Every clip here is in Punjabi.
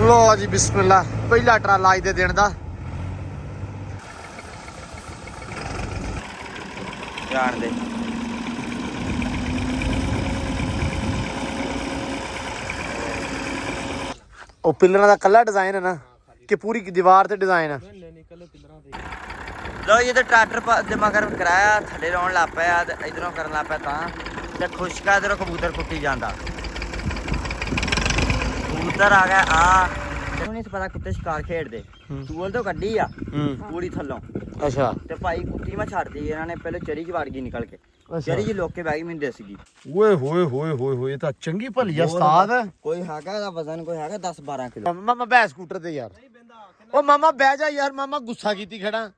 लो जी बिस्मिल्लाह पहला ट्राला अज दे दिन दा जान दे ओ पिलरां दा कल्ला डिजाइन है ना कि पूरी दीवार ते डिजाइन है? लो जी तो ट्रैक्टर दे मगर कराया थल्ले लाउण लग पिया ते इधरों करन लग पिया तां ते खुशका इधरों कबूतर कुट्टी जांदा कबूतर आ गया तैनूं नहीं पता कुत्ते शिकार खेडदे सूअल तो कड्डी आ पूरी थल्लों अच्छा ते भाई कुत्ती मैं छड्डदी इन्हां ने पहले चरी च वड़ गई निकल के चरी जी लोके बैग में दिस गई ओए होए होए होए होए ਤਾਂ ਚੰਗੀ ਭਲੀ ਆ ਉਸਤਾਦ ਕੋਈ ਹੈਗਾ ਦਾ ਵਜ਼ਨ ਕੋਈ ਹੈਗਾ 10 12 ਕਿਲੋ ਮਾਮਾ ਬੈ ਸਕੂਟਰ ਤੇ ਯਾਰ ਉਹ ਮਾਮਾ ਬਹਿ ਜਾ ਯਾਰ ਮਾਮਾ ਗੁੱਸਾ ਕੀਤੀ ਖੜਾ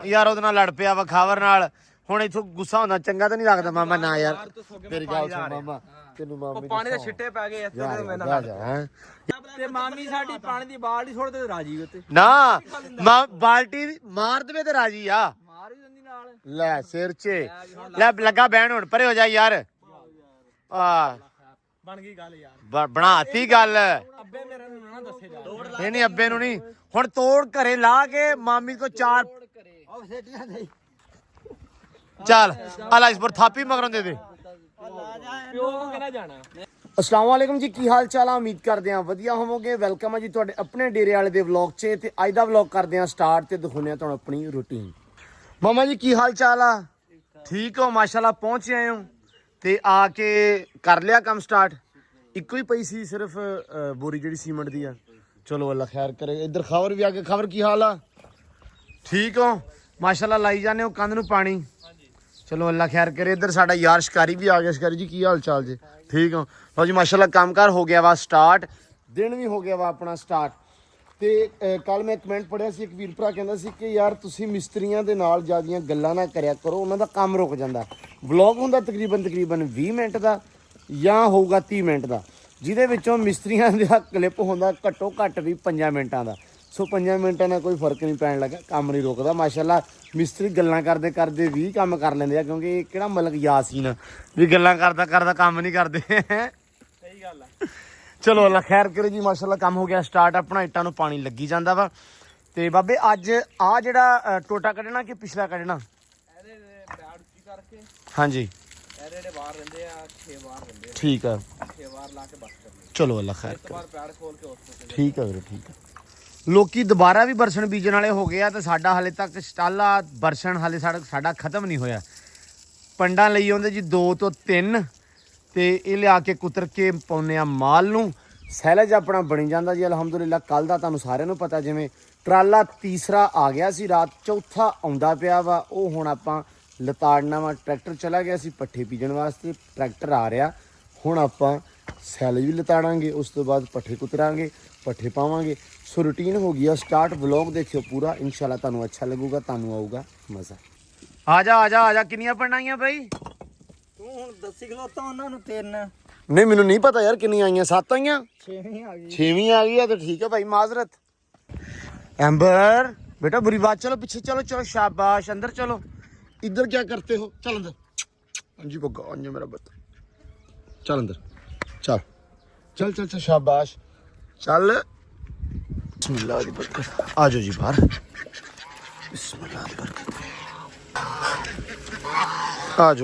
ਯਾਰ ਉਹਦੇ ਨਾਲ ਲੜ ਪਿਆ ਵਖਾਵਰ ਨਾਲ ਹੁਣ ਇਥੋਂ ਗੁੱਸਾ ਹੁੰਦਾ ਚੰਗਾ ਤਾਂ ਨਹੀਂ ਲੱਗਦਾ ਮਾਮਾ ਨਾ ਯਾਰ ਤੇਰੀ ਗੱਲ ਸੁਣ ਮਾਮਾ ਤੈਨੂੰ ਮਾਮੀ ਪਾਣੀ ਦੇ ਛਿੱਟੇ ਪੈ ਗਏ ਇੱਥੇ ਤੇ ਮੈਂ ਨਾਲ ਤੇ ਮਾਮੀ ਸਾਡੀ ਪਾਣੀ ਦੀ ਬਾਲਟੀ ਛੋੜ ਤੇ ਰਾਜੀ ਉੱਤੇ ਨਾ ਬਾਲਟੀ ਮਾਰ ਦੇਵੇ ਤੇ ਰਾਜੀ ਆ ਮਾਰ ਹੀ ਦਿੰਦੀ ਨਾਲ ਲੈ ਸਿਰ 'ਚ ਲੈ ਲੱਗਾ ਬਹਿਣ ਹੁਣ ਪਰੇ ਹੋ ਜਾ ਯਾਰ ਆ ਬਣ ਗਈ ਗੱਲ ਯਾਰ ਬਣਾਤੀ ਗੱਲ ਅੱਬੇ ਮੇਰੇ ਨੂੰ ਨਾ ਦੱਸੇ ਜਾ ਨਹੀਂ ਅੱਬੇ ਨੂੰ ਨਹੀਂ ਹੁਣ ਤੋੜ ਘਰੇ ਲਾ ਕੇ ਮਾਮੀ ਕੋ ਚਾਰ ਚੱਲ ਅਲਾ ਇਸ ਪਰ ਥਾਪੀ ਮਗਰੋਂ ਦੇ ਦੇ ਪਿਓ ਕਿਹਨਾਂ ਜਾਣਾ अस्सलाम वालेकुम जी की हाल चाल है उम्मीद करते हैं वधिया होवोगे वेलकम है जी तुहाडे अपने डेरे वाले दे व्लॉग च ते अज दा व्लॉग करते हैं स्टार्ट ते दिखाने हैं तुहानू अपनी रूटीन मामा जी की हाल चाल आ ठीक हो माशाल्लाह पहुंच आए हो ते आके कर लिया काम स्टार्ट इको ही पई सी सिर्फ बोरी जिहड़ी सीमेंट दी आ चलो अल्लाह खैर करे इधर खबर भी आके खबर की हाल आ ठीक हो माशाल्लाह लाई जाने हो कंध नू पानी चलो अल्लाह खैर करे इधर साडा यार शिकारी भी आ गया शिकारी जी की हाल चाल जी ठीक हो लो जी माशाल्लाह कामकार हो गया वा स्टार्ट दिन भी हो गया वा अपना स्टार्ट ਤੇ ਕੱਲ ਮੈਂ ਕਮੈਂਟ ਪੜਿਆ ਸੀ ਇੱਕ ਵੀਰ ਭਰਾ ਕਹਿੰਦਾ ਸੀ ਕਿ ਯਾਰ ਤੁਸੀਂ ਮਿਸਤਰੀਆਂ ਦੇ ਨਾਲ ਜਿਆਦੀਆਂ ਗੱਲਾਂ ਨਾ ਕਰਿਆ ਕਰੋ ਉਹਨਾਂ ਦਾ ਕੰਮ ਰੁਕ ਜਾਂਦਾ ਵਲੌਗ ਹੁੰਦਾ ਤਕਰੀਬਨ 20 ਮਿੰਟ ਦਾ ਜਾਂ ਹੋਊਗਾ 30 ਮਿੰਟ ਦਾ ਜਿਹਦੇ ਵਿੱਚੋਂ ਮਿਸਤਰੀਆਂ ਦਾ ਕਲਿੱਪ ਹੁੰਦਾ ਘੱਟੋ ਘੱਟ ਵੀ 5 ਮਿੰਟਾਂ ਦਾ ਸੋ 5 ਮਿੰਟਾਂ ਨਾਲ ਕੋਈ ਫਰਕ ਨਹੀਂ ਪੈਣ ਲੱਗਾ ਕੰਮ ਨਹੀਂ ਰੁਕਦਾ ਮਾਸ਼ਾਅੱਲਾ ਮਿਸਤਰੀ ਗੱਲਾਂ ਕਰਦੇ ਕਰਦੇ ਵੀ ਕੰਮ ਕਰ ਲੈਂਦੇ ਆ ਕਿਉਂਕਿ ਇਹ ਕਿਹੜਾ ਮਲਕ ਯਾਸੀਨ ਵੀ ਗੱਲਾਂ ਕਰਦਾ ਕਰਦਾ ਕੰਮ ਨਹੀਂ ਕਰਦੇ ਸਹੀ ਗੱਲ ਆ ਚਲੋ ਅੱਲਾ ਖੈਰ ਕਰੇ ਜੀ ਮਾਸ਼ਾਅੱਲਾ ਕੰਮ ਹੋ ਗਿਆ ਸਟਾਰਟ ਆਪਣਾ ਇੱਟਾਂ ਨੂੰ ਪਾਣੀ ਲੱਗੀ ਜਾਂਦਾ ਵਾ ਤੇ ਬਾਬੇ ਅੱਜ ਆ ਜਿਹੜਾ ਟੋਟਾ ਕੱਢਣਾ ਕਿ ਪਿਛਲਾ ਕੱਢਣਾ ਇਹਦੇ ਪੈੜ ਉੱਚੀ ਕਰਕੇ ਹਾਂਜੀ ਇਹਦੇ ਜਿਹੜੇ ਬਾਹਰ ਰਹਿੰਦੇ ਆ 6 ਬਾਹਰ ਰਹਿੰਦੇ ਆ ਠੀਕ ਆ 6 ਬਾਹਰ ਲਾ ਕੇ ਬਸ ਕਰਨੀ ਚਲੋ ਅੱਲਾ ਖੈਰ ਕਰੇ ਬਾਹਰ ਪੈੜ ਖੋਲ ਕੇ ਉਸ ਤੋਂ ਠੀਕ ਆ ਵੀਰੇ ਠੀਕ ਆ ਲੋਕੀ ਦੁਬਾਰਾ ਵੀ ਬਰਸਣ ਬੀਜਣ ਵਾਲੇ ਹੋ ਗਏ ਆ ਤੇ ਸਾਡਾ ਹਾਲੇ ਤੱਕ ਸਟਾਲਾ ਬਰਸਣ ਹਾਲੇ ਸਾਡਾ ਖਤਮ ਨਹੀਂ ਹੋਇਆ ਪੰਡਾਂ ਲਈ ਆਉਂਦੇ ਜੀ 2 ਤੋਂ 3 ਤੇ ਇਹ ਲਿਆ ਕੇ ਕੁਤਰ ਕੇ ਪਾਉਂਦੇ ਆ ਮਾਲ ਨੂੰ ਸੈਲਜ ਆਪਣਾ ਬਣੀ ਜਾਂਦਾ ਜੀ ਅਲਹਮਦੁਲਿਲਾ ਕੱਲ ਦਾ ਤੁਹਾਨੂੰ ਸਾਰਿਆਂ ਨੂੰ ਪਤਾ ਜਿਵੇਂ ਟਰਾਲਾ ਤੀਸਰਾ ਆ ਗਿਆ ਸੀ ਰਾਤ ਚੌਥਾ ਆਉਂਦਾ ਪਿਆ ਵਾ ਉਹ ਹੁਣ ਆਪਾਂ ਲਤਾੜਨਾ ਵਾ ਟਰੈਕਟਰ ਚਲਾ ਗਿਆ ਸੀ ਪੱਠੇ ਬੀਜਣ ਵਾਸਤੇ ਟਰੈਕਟਰ ਆ ਰਿਹਾ ਹੁਣ ਆਪਾਂ ਸੈਲਜ ਵੀ ਲਤਾੜਾਂਗੇ ਉਸ ਤੋਂ ਬਾਅਦ ਪੱਠੇ ਕੁਤਰਾਂਗੇ ਪੱਠੇ ਪਾਵਾਂਗੇ ਸੋ ਰੂਟੀਨ ਹੋ ਗਈ ਆ ਸਟਾਰਟ ਵਲੌਗ ਦੇਖਿਓ ਪੂਰਾ ਇਨਸ਼ਾਅੱਲਾ ਤੁਹਾਨੂੰ ਅੱਛਾ ਲੱਗੂਗਾ ਤੁਹਾਨੂੰ ਆਊਗਾ ਮਜ਼ਾ ਆ ਜਾ ਕਿੰਨੀਆਂ ਪੜਨਾਈਆਂ ਬਾਈ ਤੂੰ ਹੁਣ ਦੱਸੀ ਖਲੋਤਾ ਉਹਨਾਂ ਨੂੰ 3 ਨਹੀਂ ਮੈਨੂੰ ਨਹੀਂ ਪਤਾ ਯਾਰ ਕਿੰਨੀਆਂ ਆਈਆਂ 7 ਆਈਆਂ 6ਵੀਂ ਆ ਗਈ ਆ ਤਾਂ ਠੀਕ ਹੈ ਭਾਈ ਮਾਜ਼ਰਤ एम्बर बेटा बुरी बात चलो पीछे चलो शाबाश अंदर चलो इधर क्या करते हो चल अंदर जी बग्गा अंज मेरा बता चल अंदर चल शाबाश चल बिस्मिल्लाह दी बरकत आ जाओ जी बाहर बिस्मिल्लाह दी बरकत आ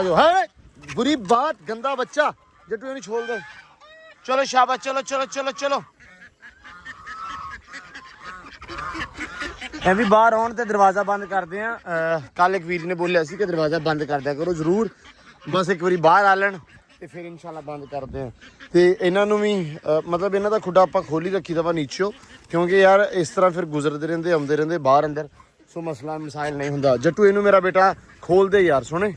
जाओ है बुरी बात गंदा बच्चा जट्टू नहीं छोड़ दे चलो शाबाश चलो ਇਹ ਵੀ ਬਾਹਰ ਆਉਣ ਤੇ ਦਰਵਾਜ਼ਾ ਬੰਦ ਕਰਦੇ ਆ ਕੱਲ ਇੱਕ ਵੀਰ ਨੇ ਬੋਲਿਆ ਸੀ ਕਿ ਦਰਵਾਜ਼ਾ ਬੰਦ ਕਰ ਦਿਆ ਕਰੋ ਜ਼ਰੂਰ ਬਸ ਇੱਕ ਵਾਰੀ ਬਾਹਰ ਆ ਲੈਣ ਤੇ ਫਿਰ ਇਨਸ਼ਾਅੱਲਾ ਬੰਦ ਕਰਦੇ ਆ ਤੇ ਇਹਨਾਂ ਨੂੰ ਵੀ ਮਤਲਬ ਇਹਨਾਂ ਦਾ ਖੁੱਡਾ ਆਪਾਂ ਖੋਲੀ ਰੱਖੀ ਦਾ ਵਾ ਨੀਚੋਂ ਕਿਉਂਕਿ ਯਾਰ ਇਸ ਤਰ੍ਹਾਂ ਫਿਰ ਗੁਜ਼ਰਦੇ ਰਹਿੰਦੇ ਆਉਂਦੇ ਰਹਿੰਦੇ ਬਾਹਰ ਅੰਦਰ ਸੋ ਮਸਲਾ ਮਸਾਇਲ ਨਹੀਂ ਹੁੰਦਾ ਜੱਟੂ ਇਹਨੂੰ ਮੇਰਾ ਬੇਟਾ ਖੋਲ ਦੇ ਯਾਰ ਸੋਹਣੇ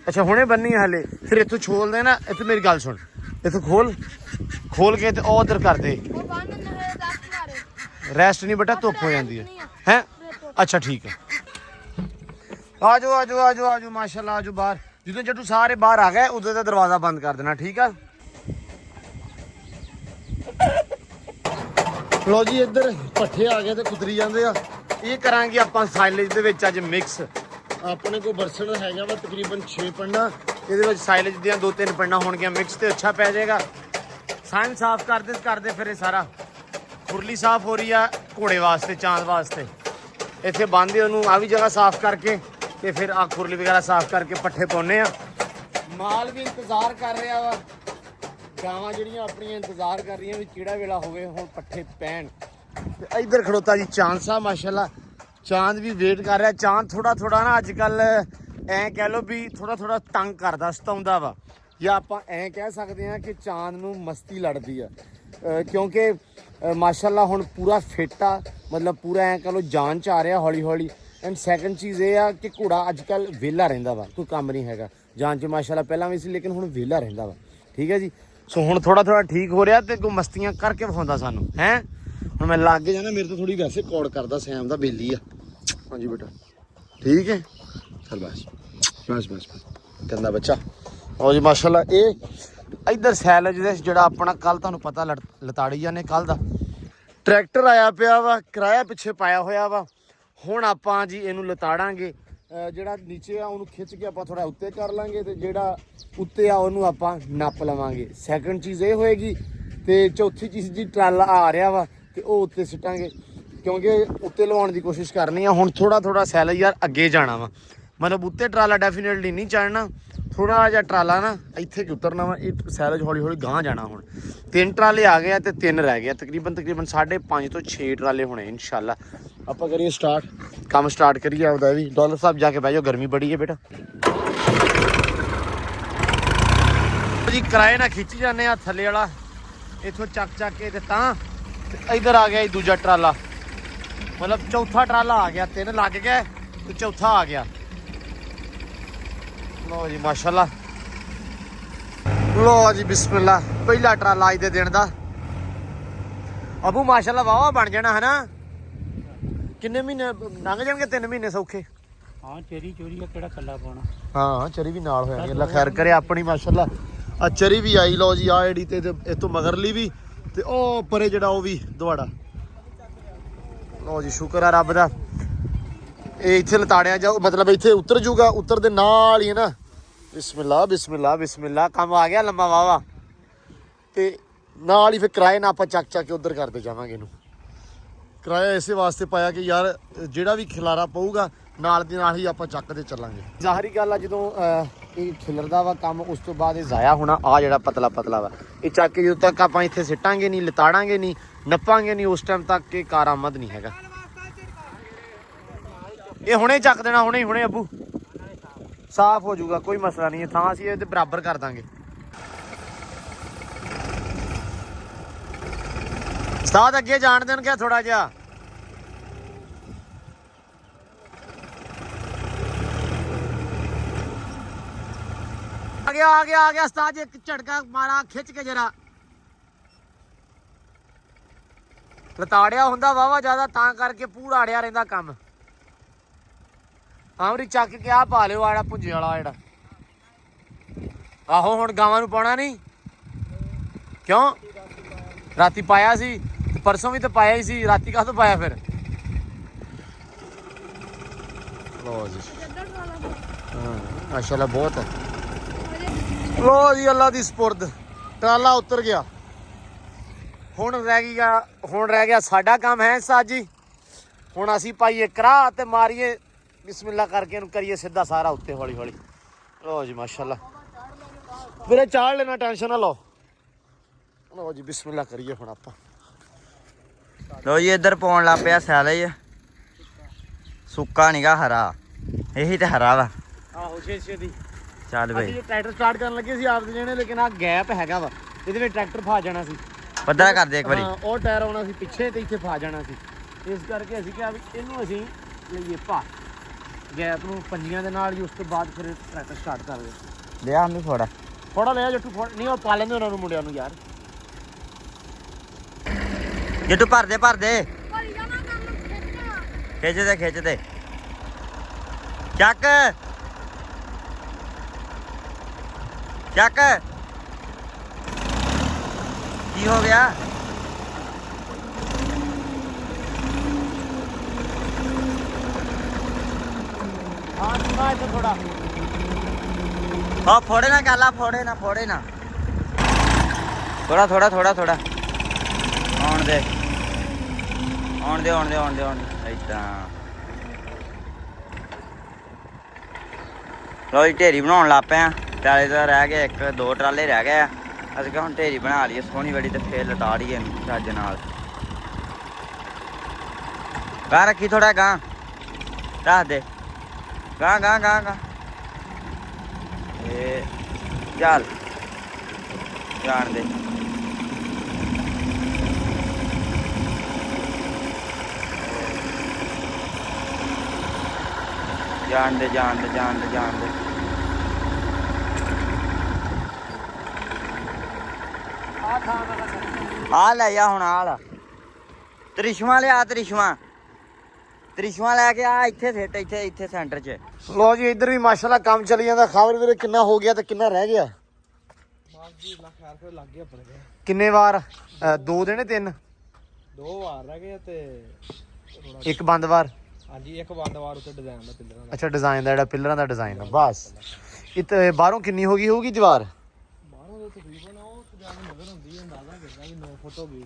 ਅੱਛਾ ਹੁਣੇ ਬੰਨੀ ਹਾਲੇ ਫਿਰ ਇੱਥੋਂ ਛੋਲਦੇ ਨਾ ਇੱਥੇ ਮੇਰੀ ਗੱਲ ਸੁਣ ਇੱਥੋਂ ਖੋਲ ਕੇ ਤੇ ਉਹ ਉਧਰ ਕਰ ਦੇ ਰੈਸਟ ਨਹੀਂ ਬੇਟਾ ਧੁੱਪ ਹੋ ਜਾਂਦੀ ਹੈ ਅੱਛਾ ਠੀਕ ਹੈ ਆ ਜਾਓ ਮਾਸ਼ਾਅੱਲਾ ਆ ਜਾਓ ਬਾਹਰ ਜਦੋਂ ਜੱਟੂ ਸਾਰੇ ਬਾਹਰ ਆ ਗਏ ਉਦੋਂ ਦਾ ਦਰਵਾਜ਼ਾ ਬੰਦ ਕਰ ਦੇਣਾ ਠੀਕ ਆ ਲੋ ਜੀ ਇੱਧਰ ਪੱਠੇ ਆ ਗਏ ਤੇ ਕੁਤਰੀ ਜਾਂਦੇ ਆ ਇਹ ਕਰਾਂਗੇ ਆਪਾਂ ਸਾਈਲੇਜ ਦੇ ਵਿੱਚ ਅੱਜ ਮਿਕਸ ਆਪਣੇ ਕੋਲ ਬਰਸਨ ਹੈਗਾ ਵਾ ਤਕਰੀਬਨ 6 ਪੰਨਾ। ਇਹਦੇ ਵਿੱਚ ਸਾਈਲੇਜ ਦੀਆਂ 2-3 ਪੰਨਾ ਹੋਣਗੀਆਂ ਮਿਕਸ ਤੇ ਅੱਛਾ ਪੈ ਜਾਏਗਾ। ਸਾਈਨ ਸਾਫ਼ ਕਰਦੇ ਫਿਰ ਇਹ ਸਾਰਾ। ਖੁਰਲੀ ਸਾਫ਼ ਹੋ ਰਹੀ ਆ ਘੋੜੇ ਵਾਸਤੇ, ਚਾਂਦ ਵਾਸਤੇ। ਇੱਥੇ ਬੰਨ੍ਹਦੇ ਉਹਨੂੰ, ਆ ਵੀ ਜਗ੍ਹਾ ਸਾਫ਼ ਕਰਕੇ ਤੇ ਫਿਰ ਆ ਖੁਰਲੀ ਵਗੈਰਾ ਸਾਫ਼ ਕਰਕੇ ਪੱਠੇ ਪਾਉਂਦੇ ਆ। ਮਾਲ ਵੀ ਇੰਤਜ਼ਾਰ ਕਰ ਰਿਹਾ ਵਾ, ਗਾਵਾਂ ਜਿਹੜੀਆਂ ਆਪਣੀਆਂ ਇੰਤਜ਼ਾਰ ਕਰ ਰਹੀਆਂ ਵੀ ਕਿਹੜਾ ਵੇਲਾ ਹੋਵੇ ਹੁਣ ਪੱਠੇ ਪੈਣ। ਤੇ ਇੱਧਰ ਖੜੋਤਾ ਜੀ ਚਾਂਦ ਸਾਹਿਬ, ਮਾਸ਼ਾਅੱਲਾ ਚਾਂਦ ਵੀ ਵੇਟ ਕਰ ਰਿਹਾ। ਚਾਂਦ ਥੋੜਾ ਨਾ ਅੱਜ ਕੱਲ ਐਂ ਕਹਿ ਲਓ ਵੀ ਥੋੜਾ ਤੰਗ ਕਰਦਾ, ਸਤਾਉਂਦਾ ਵਾ, ਜਾਂ ਆਪਾਂ ਐਂ ਕਹਿ ਸਕਦੇ ਹਾਂ ਕਿ ਚਾਂਦ ਨੂੰ ਮਸਤੀ ਲੜਦੀ ਆ। ਕਿਉਂਕਿ ਮਾਸ਼ਾਅੱਲਾ ਹੁਣ ਪੂਰਾ ਫਿੱਟ ਆ, ਮਤਲਬ ਪੂਰਾ ਐਂ ਕਹਿ ਲਓ ਜਾਨ 'ਚ ਆ ਰਿਹਾ ਹੌਲੀ ਹੌਲੀ। ਐਂਡ ਸੈਕੰਡ ਚੀਜ਼ ਇਹ ਆ ਕਿ ਘੋੜਾ ਅੱਜ ਕੱਲ ਵਿਹਲਾ ਰਹਿੰਦਾ ਵਾ, ਕੋਈ ਕੰਮ ਨਹੀਂ ਹੈਗਾ। ਜਾਨ 'ਚ ਮਾਸ਼ਾਅੱਲਾ ਪਹਿਲਾਂ ਵੀ ਸੀ ਲੇਕਿਨ ਹੁਣ ਵਿਹਲਾ ਰਹਿੰਦਾ ਵਾ, ਠੀਕ ਹੈ ਜੀ। ਸੋ ਹੁਣ ਥੋੜਾ ਠੀਕ ਹੋ ਰਿਹਾ ਤੇ ਕੋਈ ਮਸਤੀਆਂ ਕਰਕੇ ਵਿਖਾਉਂਦਾ ਸਾਨੂੰ ਹੈ। ਹੁਣ ਮੈਂ ਲੱਗ ਕੇ ਜਾਣਾ, ਮੇਰੇ ਤੋਂ ਥੋੜੀ ਵੈਸੇ ਕੌੜ ਕਰਦਾ, ਸੈਮ ਦਾ ਬੇਲੀ ਆ। ਹਾਂਜੀ ਬੇਟਾ ਠੀਕ ਹੈ, ਚੱਲ ਬਸ ਕਹਿੰਦਾ ਬੱਚਾ। ਉਹ ਜੀ ਮਾਸ਼ਾਅੱਲਾ ਇਹ ਇੱਧਰ ਸੈਲਜ ਦੇ ਜਿਹੜਾ ਆਪਣਾ ਕੱਲ ਤੁਹਾਨੂੰ ਪਤਾ ਲਤਾੜੀ ਜਾਨੇ ਕੱਲ ਦਾ ਟਰੈਕਟਰ ਆਇਆ ਪਿਆ ਵਾ, ਕਿਰਾਇਆ ਪਿੱਛੇ ਪਾਇਆ ਹੋਇਆ ਵਾ। ਹੁਣ ਆਪਾਂ ਜੀ ਇਹਨੂੰ ਲਤਾੜਾਂਗੇ। ਜਿਹੜਾ ਨੀਚੇ ਆ ਉਹਨੂੰ ਖਿੱਚ ਕੇ ਆਪਾਂ ਥੋੜਾ ਉੱਤੇ ਕਰ ਲਾਂਗੇ ਤੇ ਜਿਹੜਾ ਉੱਤੇ ਆ ਉਹਨੂੰ ਆਪਾਂ ਨੱਪ ਲਵਾਂਗੇ। ਸੈਕੰਡ ਚੀਜ਼ ਇਹ ਹੋਏਗੀ। ਤੇ ਚੌਥੀ ਚੀਜ਼ ਜੀ ਟਰਾਲਾ ਆ ਰਿਹਾ ਵਾ ਤੇ ਉਹ ਉੱਤੇ ਸਿੱਟਾਂਗੇ, ਕਿਉਂਕਿ ਉੱਤੇ ਲਵਾਉਣ ਦੀ ਕੋਸ਼ਿਸ਼ ਕਰਨੀ ਆ। ਹੁਣ ਥੋੜਾ ਸੈਲਜ ਯਾਰ ਅੱਗੇ ਜਾਣਾ ਵਾ, ਮਤਲਬ ਉੱਤੇ ਟਰਾਲਾ ਡੈਫੀਨੇਟਲੀ ਨਹੀਂ ਚੜਨਾ। ਥੋੜਾ ਜਿਹਾ ਟਰਾਲਾ ਨਾ ਇੱਥੇ ਕਿ ਉਤਰਨਾ ਵਾ। ਇਹ ਸੈਲਜ ਹੌਲੀ ਗਾਂਹ ਜਾਣਾ। ਹੁਣ 3 ਟਰਾਲੇ ਆ ਗਏ ਆ ਤੇ 3 ਰਹਿ ਗਏ। ਤਕਰੀਬਨ 5.5 ਤੋਂ 6 ਟਰਾਲੇ ਹੋਣੇ ਇਨਸ਼ਾਅੱਲਾ। ਆਪਾਂ ਕਰੀਏ ਸਟਾਰਟ, ਕੰਮ ਸਟਾਰਟ ਕਰੀਏ ਆਪਦਾ ਵੀ। ਡਾਲਰ ਸਾਹਿਬ ਜਾ ਕੇ ਬਹਿ ਜਾਓ, ਗਰਮੀ ਬੜੀ ਹੈ ਬੇਟਾ ਜੀ। ਕਿਰਾਏ ਨਾਲ ਖਿੱਚੀ ਜਾਂਦੇ ਆ ਥੱਲੇ ਵਾਲਾ, ਇੱਥੋਂ ਚੱਕ ਕੇ ਤੇ ਤਾਂ ਇੱਧਰ ਆ ਗਿਆ ਦੂਜਾ ਟਰਾਲਾ, ਮਤਲਬ ਚੌਥਾ ਟਰਾਲਾ ਆ ਗਿਆ। 3 ਲੱਗ ਗਏ ਤੇ ਚੌਥਾ ਆ ਗਿਆ। ਲੋ ਜੀ ਮਾਸ਼ਾਅੱਲਾ, ਲੋ ਜੀ ਬਿਸਮਿਲ੍ਲਾ। ਪਹਿਲਾ ਟਰਾਲਾ ਅੱਜ ਦੇ ਦਿਨ ਦਾ ਅਬੂ ਮਾਸ਼ਾਅੱਲਾ ਵਾਵਾ ਬਣ ਜਾਣਾ ਹੈ ਨਾ। ਕਿੰਨੇ ਮਹੀਨੇ ਲੰਘ ਜਾਣਗੇ? 3 ਮਹੀਨੇ ਸੌਖੇ। ਹਾਂ ਚਰੀ ਚੋਰੀ ਆ, ਕਿਹੜਾ ਕੱਲਾ ਪਾਉਣਾ। ਹਾਂ ਚਰੀ ਵੀ ਨਾਲ ਹੋਇਆ, ਅੱਲਾ ਖੈਰ ਕਰੇ ਆਪਣੀ ਮਾਸ਼ਾਅੱਲਾ। ਆ ਚਰੀ ਵੀ ਆਈ। ਲੋ ਜੀ ਆ ਜਿਹੜੀ ਤੇ ਇਸ ਤੋਂ ਮਗਰਲੀ ਵੀ ਤੇ ਉਹ ਪਰੇ ਜਿਹੜਾ ਉਹ ਵੀ ਦਵਾੜਾ। ਲੋ ਜੀ ਸ਼ੁਕਰ ਆ ਰੱਬ ਦਾ। ਇਹ ਇੱਥੇ ਲਤਾੜਿਆ ਜਾਓ, ਮਤਲਬ ਇੱਥੇ ਉਤਰ ਜੂਗਾ। ਉਤਰ ਦੇ ਨਾਲ ਹੀ ਹੈ ਨਾ। ਬਿਸਮਿਲ੍ਲਾ ਕੰਮ ਆ ਗਿਆ ਲੰਮਾ ਵਾਵਾ। ਤੇ ਨਾਲ ਹੀ ਫਿਰ ਕਿਰਾਏ ਨਾਲ ਆਪਾਂ ਚੱਕ ਕੇ ਉਧਰ ਕਰਦੇ ਜਾਵਾਂਗੇ। ਇਹਨੂੰ ਕਿਰਾਇਆ ਇਸੇ ਵਾਸਤੇ ਪਾਇਆ ਕਿ ਯਾਰ ਜਿਹੜਾ ਵੀ ਖਿਲਾਰਾ ਪਊਗਾ ਨਾਲ ਦੀ ਨਾਲ ਹੀ ਆਪਾਂ ਚੱਕਦੇ ਚੱਲਾਂਗੇ। ਜ਼ਾਹਰੀ ਗੱਲ ਆ ਜਦੋਂ ਇਹ ਖਿਲਰਦਾ ਵਾ ਕੰਮ, ਉਸ ਤੋਂ ਬਾਅਦ ਇਹ ਜ਼ਾਇਆ ਹੋਣਾ। ਆ ਜਿਹੜਾ ਪਤਲਾ ਵਾ ਇਹ ਚੱਕ ਕੇ ਜਦੋਂ ਤੱਕ ਆਪਾਂ ਇੱਥੇ ਸਿੱਟਾਂਗੇ ਨਹੀਂ, ਲਤਾੜਾਂਗੇ ਨਹੀਂ, ਨੱਪਾਂਗੇ ਨਹੀਂ, ਉਸ ਟਾਈਮ ਤੱਕ ਇਹ ਕਾਰਾਮਦ ਨਹੀਂ ਹੈਗਾ। ਇਹ ਹੁਣੇ ਚੱਕ ਦੇਣਾ, ਹੁਣੇ ਅੱਬੂ ਸਾਫ਼ ਹੋ ਜਾਊਗਾ, ਕੋਈ ਮਸਲਾ ਨਹੀਂ ਹੈ। ਥਾਂ ਅਸੀਂ ਇਹਦੇ ਬਰਾਬਰ ਕਰ ਦਾਂਗੇ। ਉਸਤਾਦ ਅੱਗੇ ਜਾਣ ਦੇਣ ਕਿਆ ਥੋੜਾ ਜਿਹਾ। ਆ ਗਿਆ ਉਸਤਾਦ ਜੀ, ਇੱਕ ਝਟਕਾ ਮਾਰਾ ਖਿੱਚ ਕੇ ਜਰਾ। ਲਤਾੜਿਆ ਹੁੰਦਾ ਵਾਵਾ ਜ਼ਿਆਦਾ, ਤਾਂ ਕਰਕੇ ਪੂਰਾ ਅੜਿਆ ਰਹਿੰਦਾ ਕੰਮ। ਆਮਰੀ ਚੱਕ ਕੇ ਆ ਪਾ ਲਿਓ ਆੜਾ ਭੁੰਜੇ ਵਾਲਾ ਜਿਹੜਾ। ਆਹੋ ਹੁਣ ਗਾਵਾਂ ਨੂੰ ਪਾਉਣਾ ਨਹੀਂ ਕਿਉਂ? ਰਾਤੀ ਪਾਇਆ ਸੀ ਤੇ ਪਰਸੋਂ ਵੀ ਤਾਂ ਪਾਇਆ ਹੀ ਸੀ, ਰਾਤੀ ਕਾਹਤੋਂ ਪਾਇਆ ਫਿਰ? ਲੋ ਜੀ ਮਾਸ਼ਾਅੱਲਾ ਬਹੁਤ ਹੈ। ਲੋ ਜੀ ਅੱਲਾ ਦੀ ਸਪੁਰਦ, ਟਰਾਲਾ ਉਤਰ ਗਿਆ। ਹੁਣ ਰਹਿ ਗਿਆ ਸਾਡਾ ਕੰਮ ਹੈ ਸਾਜੀ। ਹੁਣ ਅਸੀਂ ਪਾਈਏ ਕਰਾ ਤੇ ਮਾਰੀਏ ਬਿਸਮਿਲ੍ਲਾ ਕਰਕੇ ਇਹਨੂੰ ਕਰੀਏ ਸਿੱਧਾ ਸਾਰਾ ਉੱਤੇ ਹੌਲੀ। ਲੋ ਜੀ ਮਾਸ਼ਾਅੱਲਾ ਵੀਰੇ ਚਾੜ ਲੈਣਾ, ਟੈਨਸ਼ਨ ਨਾ ਲਓ। ਲੋ ਜੀ ਬਿਸਮਿਲ੍ਲਾ ਕਰੀਏ ਹੁਣ ਆਪਾਂ। ਲੋ ਜੀ ਇੱਧਰ ਪਾਉਣ ਲੱਗ ਪਿਆ ਸੈਲਜ। ਸੁੱਕਾ ਨੀਗਾ, ਹਰਾ। ਇਹੀ ਤੇ ਹਰਾ ਵਾ। ਆਹੋ ਛੇਤੀ ਚੱਲ ਬਈ। ਟਰੈਕਟਰ ਸਟਾਰਟ ਕਰਨ ਲੱਗੇ ਸੀ ਆਪਦੇ ਜਣੇ, ਲੇਕਿਨ ਆ ਗੈਪ ਹੈਗਾ ਵਾ, ਇਹਦੇ ਵਿੱਚ ਟਰੈਕਟਰ ਫਸ ਜਾਣਾ ਸੀ। ਪੱਧਰਾ ਕਰ ਦੇ ਇੱਕ ਵਾਰੀ। ਉਹ ਟਾਇਰ ਆਉਣਾ ਸੀ ਪਿੱਛੇ ਤੇ ਇੱਥੇ ਫਸ ਜਾਣਾ ਸੀ। ਇਸ ਕਰਕੇ ਅਸੀਂ ਕਿਹਾ ਵੀ ਇਹਨੂੰ ਅਸੀਂ ਲਈਏ ਭਾ ਗੈਪ ਨੂੰ ਪੰਜੀਆਂ ਦੇ ਨਾਲ ਹੀ। ਉਸ ਤੋਂ ਬਾਅਦ ਫਿਰ ਟਰੈਕਟਰ ਸਟਾਰਟ ਕਰ ਲਿਆ। ਲਿਆ ਹਮੀ ਥੋੜਾ ਲਿਆ ਜੱਟੂ, ਨਹੀਂ ਉਹ ਪਾ ਲੈਂਦੇ ਉਹਨਾਂ ਨੂੰ ਮੁੰਡਿਆਂ ਨੂੰ ਯਾਰ। ਜੱਟੂ ਭਰ ਦੇ ਖਿੱਚ ਦੇ ਚੱਕ ਕੀ ਹੋ ਗਿਆ? ਹਾਂ ਚੁਣਾ ਇੱਥੇ ਥੋੜਾ ਆ ਫੋੜੇ ਨਾ ਗੱਲਾਂ ਫੋੜੇ ਨਾ ਥੋੜਾ ਆਉਣ ਦੇ ਏਦਾਂ ਲੋ ਜੀ ਢੇਰੀ ਬਣਾਉਣ ਲੱਗ ਪਏ ਆ ਟਰਾਲੇ ਦਾ ਰਹਿ ਗਿਆ 1-2 ਟਰਾਲੇ ਰਹਿ ਗਏ ਆ ਅਸੀਂ ਕਿਹਾ ਹੁਣ ਢੇਰੀ ਬਣਾ ਲਈਏ ਸੋਹਣੀ ਬੜੀ ਤੇ ਫੇਰ ਲਤਾੜੀਏ ਇਹਨੂੰ ਚੱਜ ਨਾਲ ਗਾਂ ਰੱਖੀ ਥੋੜਾ ਗਾਂ ਰੱਖ ਦੇ ਗਾਂ ਇਹ ਚੱਲ ਜਾਣ ਦੇ ਜਾਣ ਦੇ ਆ ਲੈ ਜਾ ਹੁਣ ਆ ਲਾ ਤ੍ਰਿਸ਼ਵਾ ਲਿਆ ਤ੍ਰਿਸ਼ਵਾ ਲੈ ਕੇ ਆ ਇੱਥੇ ਸਿੱਟ ਇੱਥੇ ਸੈਂਟਰ 'ਚ ਲੋ ਜੀ ਇੱਧਰ ਵੀ ਮਾਸ਼ਾਅੱਲਾ ਕੰਮ ਚੱਲੀ ਜਾਂਦਾ ਖਬਰ ਵੀਰੇ ਕਿੰਨਾ ਹੋ ਗਿਆ ਤੇ ਕਿੰਨਾ ਰਹਿ ਗਿਆ ਕਿੰਨੇ ਵਾਰ 2 ਦਿਨ 3 2 ਵਾਰ ਰਹਿ ਗਏ ਤੇ ਇੱਕ ਬੰਦ ਵਾਰ ਹਾਂਜੀ ਇੱਕ ਬੰਦ ਵਾਰ ਉੱਤੇ ਡਿਜ਼ਾਈਨ ਦਾ ਪਿੱਲਰਾਂ ਦਾ ਅੱਛਾ ਡਿਜ਼ਾਈਨ ਦਾ ਜਿਹੜਾ ਪਿੱਲਰਾਂ ਦਾ ਡਿਜ਼ਾਈਨ ਆ ਬਸ ਇੱਥੇ ਬਾਹਰੋਂ ਕਿੰਨੀ ਹੋ ਗਈ ਦੀਵਾਰ ਬਾਹਰੋਂ ਦੇ ਤਕਰੀਬਨ ਉਹ ਜਾ ਕੇ ਨਜ਼ਰ ਹੁੰਦੀ ਹੈ ਅੰਦਾਜ਼ਾ ਕਰਦਾ ਵੀ 9 ਫੁੱਟ ਹੋ ਗਈ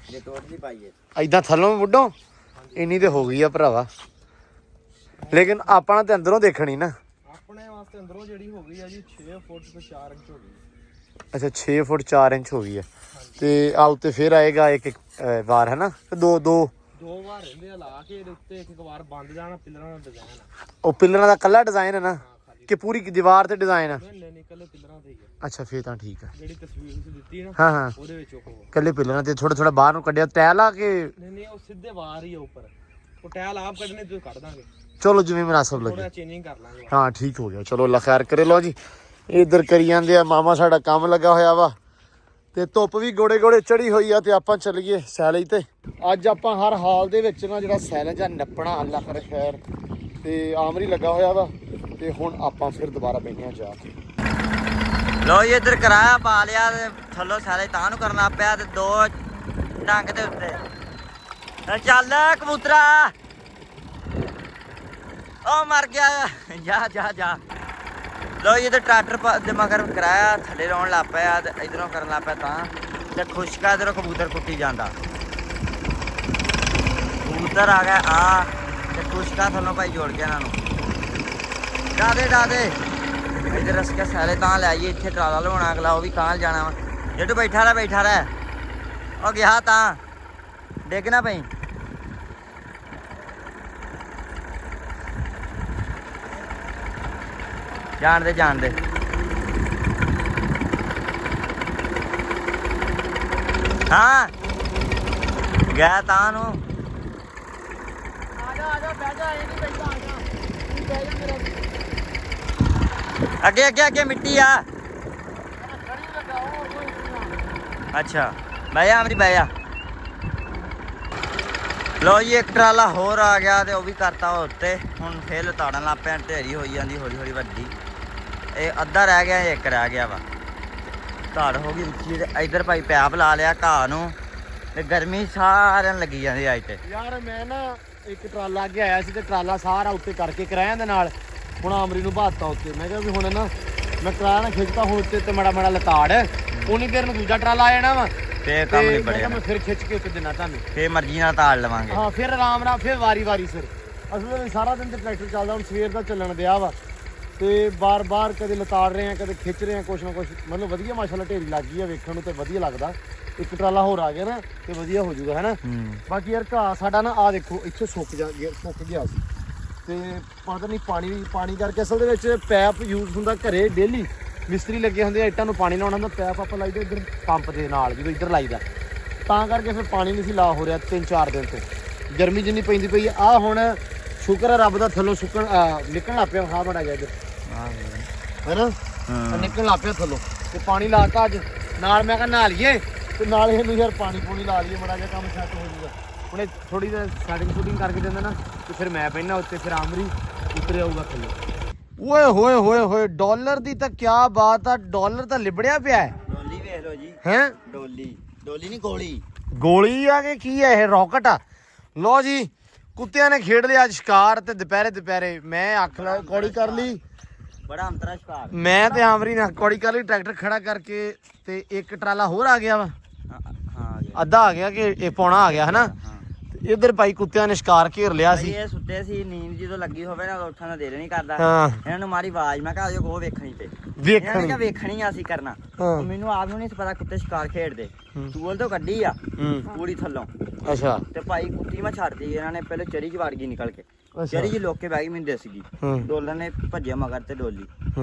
ਜੇ ਟੋਟਲੀ ਪਾਈਏ ਐਦਾਂ ਥੱਲੋਂ ਵੱਡੋ ਇੰਨੀ ਤੇ ਹੋ ਗਈ ਆ ਭਰਾਵਾ ਲੇਕਿਨ ਆਪਾਂ ਤੇ ਅੰਦਰੋਂ ਦੇਖਣੀ ਨਾ ਆਪਣੇ ਵਾਸਤੇ ਅੰਦਰੋਂ ਜਿਹੜੀ ਹੋ ਗਈ ਆ ਜੀ 6 ਫੁੱਟ ਤੇ 4 ਇੰਚ ਹੋ ਗਈ ਅੱਛਾ 6 ਫੁੱਟ 4 ਇੰਚ ਹੋ ਗਈ ਆ ਤੇ ਆ ਉੱਤੇ ਫੇਰ ਆਏਗਾ ਇੱਕ ਵਾਰ ਹੈ ਨਾ ਦੋ ਵਾਰ ਰਹਿੰਦੇ ਆ ਲਾ ਕੇ ਇਹਦੇ ਉੱਤੇ ਇੱਕ ਵਾਰ ਬੰਦ ਜਾਣਾ ਪਿੱਲਰਾਂ ਦਾ ਡਿਜ਼ਾਈਨ ਆ ਉਹ ਪਿੱਲਰਾਂ ਦਾ ਕੱਲਾ ਡਿਜ਼ਾਈਨ ਹੈ ਨਾ ਕਿ ਪੂਰੀ ਦੀਵਾਰ ਤੇ ਡਿਜ਼ਾਈਨ ਆ ਨਹੀਂ ਨਿਕਲੇ ਪਿੱਲਰਾਂ ਤੇ ਹੀ ਆ ਅੱਛਾ ਫੇਰ ਤਾਂ ਠੀਕ ਆ ਜਿਹੜੀ ਤਸਵੀਰ ਤੁਸੀਂ ਦਿੱਤੀ ਨਾ ਹਾਂ ਉਹਦੇ ਵਿੱਚ ਉਹ ਕੱਲੇ ਪਿੱਲਰਾਂ ਤੇ ਥੋੜਾ ਬਾਹਰ ਨੂੰ ਕੱਢਿਆ ਤੈ ਲਾ ਕੇ ਨਹੀਂ ਉਹ ਸਿੱਧੇ ਵਾਰ ਹੀ ਆ ਉੱਪਰ ਉਹ ਟਾਇਲ ਆਪ ਕੱਢਨੇ ਤੇ ਕੱਢ ਦਾਂਗੇ ਚਲੋ ਜਿਵੇਂ ਮੁਨਾਸਬ ਲੱਗੇ ਥੋੜਾ ਚੇਂਜਿੰਗ ਕਰ ਲਾਂਗੇ ਹਾਂ ਠੀਕ ਹੋ ਗਿਆ ਚਲੋ ਅੱਲਾ ਖੈਰ ਕਰੇ ਲੋ ਜੀ ਇੱਧਰ ਕਰੀ ਜਾਂਦੇ ਆ ਮਾਮਾ ਸਾਡਾ ਕੰਮ ਲੱਗਾ ਹੋਇਆ ਵਾ ਤੇ ਧੁੱਪ ਵੀ ਗੋੜੇ ਚੜੀ ਹੋਈ ਆ ਤੇ ਆਪਾਂ ਚੱਲੀਏ ਸੈਲਜ ਤੇ ਅੱਜ ਆਪਾਂ ਹਰ ਹਾਲ ਦੇ ਵਿੱਚ ਨਾ ਜਿਹੜਾ ਸੈਲਜ ਆ ਨੱਪਣਾ ਅੱਲਾ ਕਰੇ ਖੈਰ ਤੇ ਆਮਰੀ ਲੱਗਾ ਹੋਇਆ ਵਾ ਤੇ ਹੁਣ ਆਪਾਂ ਫਿਰ ਦੁਬਾਰਾ ਬੈਠੇ ਆ ਜਾ ਕੇ ਲੋ ਜੀ ਇੱਧਰ ਕਿਰਾਇਆ ਪਾ ਲਿਆ ਤੇ ਥੱਲੋਂ ਸਾਰੇ ਤਾਂ ਨੂੰ ਕਰਨਾ ਪਿਆ ਤੇ 2 ਡੰਗ ਦੇ ਉੱਤੇ ਚੱਲ ਕਬੂਤਰਾ ਉਹ ਮਰ ਗਿਆ ਜਾ ਲੋ ਜੀ ਇੱਧਰ ਟਰੈਕਟਰ ਦੇ ਮਗਰ ਕਿਰਾਇਆ ਥੱਲੇ ਲਾਉਣ ਲੱਗ ਪਿਆ ਤੇ ਇਧਰੋਂ ਕਰਨ ਲੱਗ ਪਿਆ ਤਾਂ ਤੇ ਖੁਸ਼ਕਾ ਇਧਰੋਂ ਕਬੂਤਰ ਕੁੱਟੀ ਜਾਂਦਾ ਕਬੂਤਰ ਆ ਗਿਆ ਆ ਤੇ ਖੁਸ਼ਕਾ ਥੱਲੋਂ ਭਾਈ ਜੋੜ ਗਿਆ ਇਹਨਾਂ ਨੂੰ ਡਾਦੇ ਇੱਧਰ ਰਸਕਾ ਸਾਰੇ ਤਾਂ ਲੈ ਆਈਏ ਇੱਥੇ ਟਰਾਲਾ ਲਵਾਉਣਾ ਅਗਲਾ ਉਹ ਵੀ ਕਾਂ ਜਾਣਾ ਵਾ ਜੱਟੂ ਬੈਠਾ ਰਹਿ ਉਹ ਗਿਆ ਤਾਂ ਡਿੱਗ ਨਾ ਪਈ ਜਾਣ ਦੇ ਹਾਂ ਗਿਆ ਤਾਂ ਨੂੰ ਆ ਜਾ ਬਹਿ ਜਾ ਇਹ ਨਹੀਂ ਬੈਠਾ ਆ ਜਾ ਬਹਿ ਜਾ ਮੇਰਾ ਅੱਗੇ ਮਿੱਟੀ ਆ ਅੱਛਾ ਬਹਿ ਜਾ ਲੋ ਜੀ ਇੱਕ ਟਰਾਲਾ ਹੋਰ ਆ ਗਿਆ ਤੇ ਉਹ ਵੀ ਕਰਤਾ ਉੱਤੇ ਹੁਣ ਫੇਰ ਲਤਾੜਨ ਲੱਗ ਪਿਆ ਢੇਰੀ ਹੋਈ ਜਾਂਦੀ ਹੌਲੀ ਵੱਡੀ ਇਹ ਅੱਧਾ ਰਹਿ ਗਿਆ ਇੱਕ ਰਹਿ ਗਿਆ ਵਾ ਧਾੜ ਹੋ ਗਈ ਉੱਚੀ ਤੇ ਇਧਰ ਭਾਈ ਪੈਪ ਲਾ ਲਿਆ ਘਾਹ ਨੂੰ ਤੇ ਗਰਮੀ ਸਾਰਿਆਂ ਨੂੰ ਲੱਗੀ ਜਾਂਦੀ ਅੱਜ ਤੇ ਯਾਰ ਮੈਂ ਨਾ ਇੱਕ ਟਰਾਲਾ ਅੱਗੇ ਆਇਆ ਸੀ ਤੇ ਟਰਾਲਾ ਸਾਰਾ ਉੱਤੇ ਕਰਕੇ ਕਿਰਾਇਆਂ ਦੇ ਨਾਲ ਹੁਣ ਆਮਰੀ ਨੂੰ ਬਾਤਾ ਉੱਤੇ ਮੈਂ ਕਿਹਾ ਵੀ ਹੁਣ ਨਾ ਮੈਂ ਕਿਰਾਇਆ ਨਾ ਖਿੱਚਦਾ ਹੁਣ ਉੱਤੇ ਤੇ ਮਾੜਾ ਲਤਾੜ ਉਨੀ ਦੇਰ ਨੂੰ ਦੂਜਾ ਟਰਾਲਾ ਆ ਜਾਣਾ ਵਾ ਫੇਰ ਕੰਮ ਨਹੀਂ ਬੜਿਆ ਮੈਂ ਫਿਰ ਖਿੱਚ ਕੇ ਉੱਤੇ ਦਿਨਾ ਤੁਹਾਨੂੰ ਫੇਰ ਮਰਜ਼ੀ ਨਾਲ ਤਾੜ ਲਵਾਂਗੇ ਹਾਂ ਫਿਰ ਆਰਾਮ ਨਾਲ ਫਿਰ ਵਾਰੀ ਸਿਰ ਅਸਲ ਵਿੱਚ ਸਾਰਾ ਦਿਨ ਤੇ ਟਰੈਕਟਰ ਚੱਲਦਾ ਹੁਣ ਸਵੇਰ ਦਾ ਚੱਲਣ ਦਿਆ ਵਾ ਤੇ ਬਾਰ ਕਦੇ ਲਤਾੜ ਰਹੇ ਆ ਕਦੇ ਖਿੱਚ ਰਹੇ ਆ ਕੁਛ ਨਾ ਕੁਛ ਮਤਲਬ ਵਧੀਆ ਮਾਸ਼ਾਅੱਲਾ ਢੇਰੀ ਲੱਗ ਗਈ ਆ ਵੇਖਣ ਨੂੰ ਤੇ ਵਧੀਆ ਲੱਗਦਾ ਇੱਕ ਟਰਾਲਾ ਹੋਰ ਆ ਗਿਆ ਨਾ ਤੇ ਵਧੀਆ ਹੋ ਜਾਊਗਾ ਹੈਨਾ ਬਾਕੀ ਯਾਰ ਘਾਹ ਸਾਡਾ ਨਾ ਆ ਦੇਖੋ ਇੱਥੇ ਸੁੱਕ ਗਿਆ ਸੀ ਤੇ ਪਤਾ ਨਹੀਂ ਪਾਣੀ ਕਰਕੇ ਅਸਲ ਦੇ ਵਿੱਚ ਪੈਪ ਯੂਜ਼ ਹੁੰਦਾ ਘਰੇ ਡੇਲੀ ਮਿਸਤਰੀ ਲੱਗੇ ਹੁੰਦੇ ਆ ਇੱਟਾਂ ਨੂੰ ਪਾਣੀ ਲਾਉਣਾ ਹੁੰਦਾ ਪੈਪ ਆਪਾਂ ਲਾਈਦਾ ਇੱਧਰ ਪੰਪ ਦੇ ਨਾਲ ਜਦੋਂ ਇੱਧਰ ਲਾਈਦਾ ਤਾਂ ਕਰਕੇ ਫਿਰ ਪਾਣੀ ਨਹੀਂ ਸੀ ਲਾ ਹੋ ਰਿਹਾ 3-4 ਦਿਨ ਤੋਂ ਗਰਮੀ ਜਿੰਨੀ ਪੈਂਦੀ ਪਈ ਆ ਹੁਣ ਸ਼ੁਕਰ ਹੈ ਰੱਬ ਦਾ ਥੱਲੋਂ ਨਿਕਲਣ ਲੱਗ ਪਿਆ ਹਾਂ ਬੜਾ ਗਿਆ ਇੱਧਰ ਹੈਨਾ ਨਿਕਲਣ ਲੱਗ ਪਿਆ ਥੱਲੋਂ ਤੇ ਪਾਣੀ ਲਾਤਾ ਅੱਜ ਨਾਲ ਮੈਂ ਕਿਹਾ ਨਹਾ ਲਈਏ ਤੇ ਨਾਲ ਇਹਨੂੰ ਯਾਰ ਪਾਣੀ ਲਾ ਲਈਏ ਬੜਾ ਜਿਹਾ ਕੰਮ ਸੈੱਟ ਹੋ ਜਾਊਗਾ ਹੁਣ ਥੋੜੀ ਜਿਹੀ ਸੈਟਿੰਗ ਕਰਕੇ ਦਿੰਦਾ ਨਾ ਤੇ ਫਿਰ ਮੈਂ ਪਹਿਨਾ ਉੱਤੇ ਫਿਰ ਆਮਰੀ ਉਤਰ ਆਊਗਾ ਥੱਲੇ ਓਏ ਹੋਏ ਡਾਲਰ ਦੀ ਤਾਂ ਕਿਆ ਬਾਤ ਆ ਡਾਲਰ ਤਾਂ ਲਿਬੜਿਆ ਪਿਆ ਹੈ ਡੋਲੀ ਵੇਖ ਲੋ ਜੀ ਹੈ ਡੋਲੀ ਨਹੀਂ ਗੋਲੀ ਗੋਲੀ ਆ ਕਿ ਕੀ ਹੈ ਇਹ ਰਾਕਟ ਆ ਲੋ ਜੀ ਕੁੱਤਿਆਂ ਨੇ ਖੇਡ ਲਿਆ ਅੱਜ ਸ਼ਿਕਾਰ ਤੇ ਦੁਪਹਿਰੇ ਮੈਂ ਅੱਖ ਲਾ ਕੌੜੀ ਕਰ ਲਈ। ਬੜਾ ਅੰਤਰਾ ਸ਼ਿਕਾਰ। ਮੈਂ ਤੇ ਆਮਰੀ ਨੇ ਕੌੜੀ ਕਰ ਲਈ, ਟਰੈਕਟਰ ਖੜਾ ਕਰਕੇ ਤੇ ਇੱਕ ਟਰਾਲਾ ਹੋਰ ਆ ਗਿਆ ਵਾ। ਹਾਂ ਅੱਧਾ ਆ ਗਿਆ ਕਿ ਇਹ ਪੌਣਾ ਆ ਗਿਆ ਹਨਾ। ਤੇ ਇੱਧਰ ਭਾਈ ਕੁੱਤਿਆਂ ਨੇ ਸ਼ਿਕਾਰ ਘੇਰ ਲਿਆ ਸੀ। ਇਹ ਸੁੱਤੇ ਸੀ, ਨੀਂਦ ਜਦੋਂ ਲੱਗੀ ਹੋਵੇ ਨਾ ਉੱਠਣ ਦਾ ਦਿਲ ਨਹੀਂ ਕਰਦਾ। ਹਾਂ ਇਹਨਾਂ ਨੂੰ ਮਾਰੀ ਆਵਾਜ਼, ਮੈਂ ਕਿਹਾ ਉਹ ਵੇਖਣੀ ਤੇ ਵੇਖਣੀ ਵੇਖਣੀ ਆ ਅਸੀਂ ਕਰਨਾ। ਹਾਂ। ਮੈਨੂੰ ਆਪ ਨੂੰ ਨਹੀਂ ਪਤਾ ਕੁੱਤੇ ਸ਼ਿਕਾਰ ਖੇਡਦੇ। ਟੂਲ ਤੋਂ ਕੱਢੀ ਆ ਪੂਰੀ ਥੱਲੋਂ। ਅੱਛਾ ਤੇ ਭਾਈ ਕੁੱਤੀ ਮੈਂ ਛੱਡਦੀ, ਇਹਨਾਂ ਨੇ ਪਹਿਲੇ ਚਰੀ ਚ ਵੜ ਗਈ ਨਿਕਲ ਕੇ। ਚਰੀ ਚ ਲੋਕੇ ਬਹਿ ਗਈ, ਮੈਨੂੰ ਦਿਸ ਗਈ। ਡੋਲਰ ਨੇ ਭੱਜਿਆ ਮਗਰ ਤੇ ਡੋਲੀ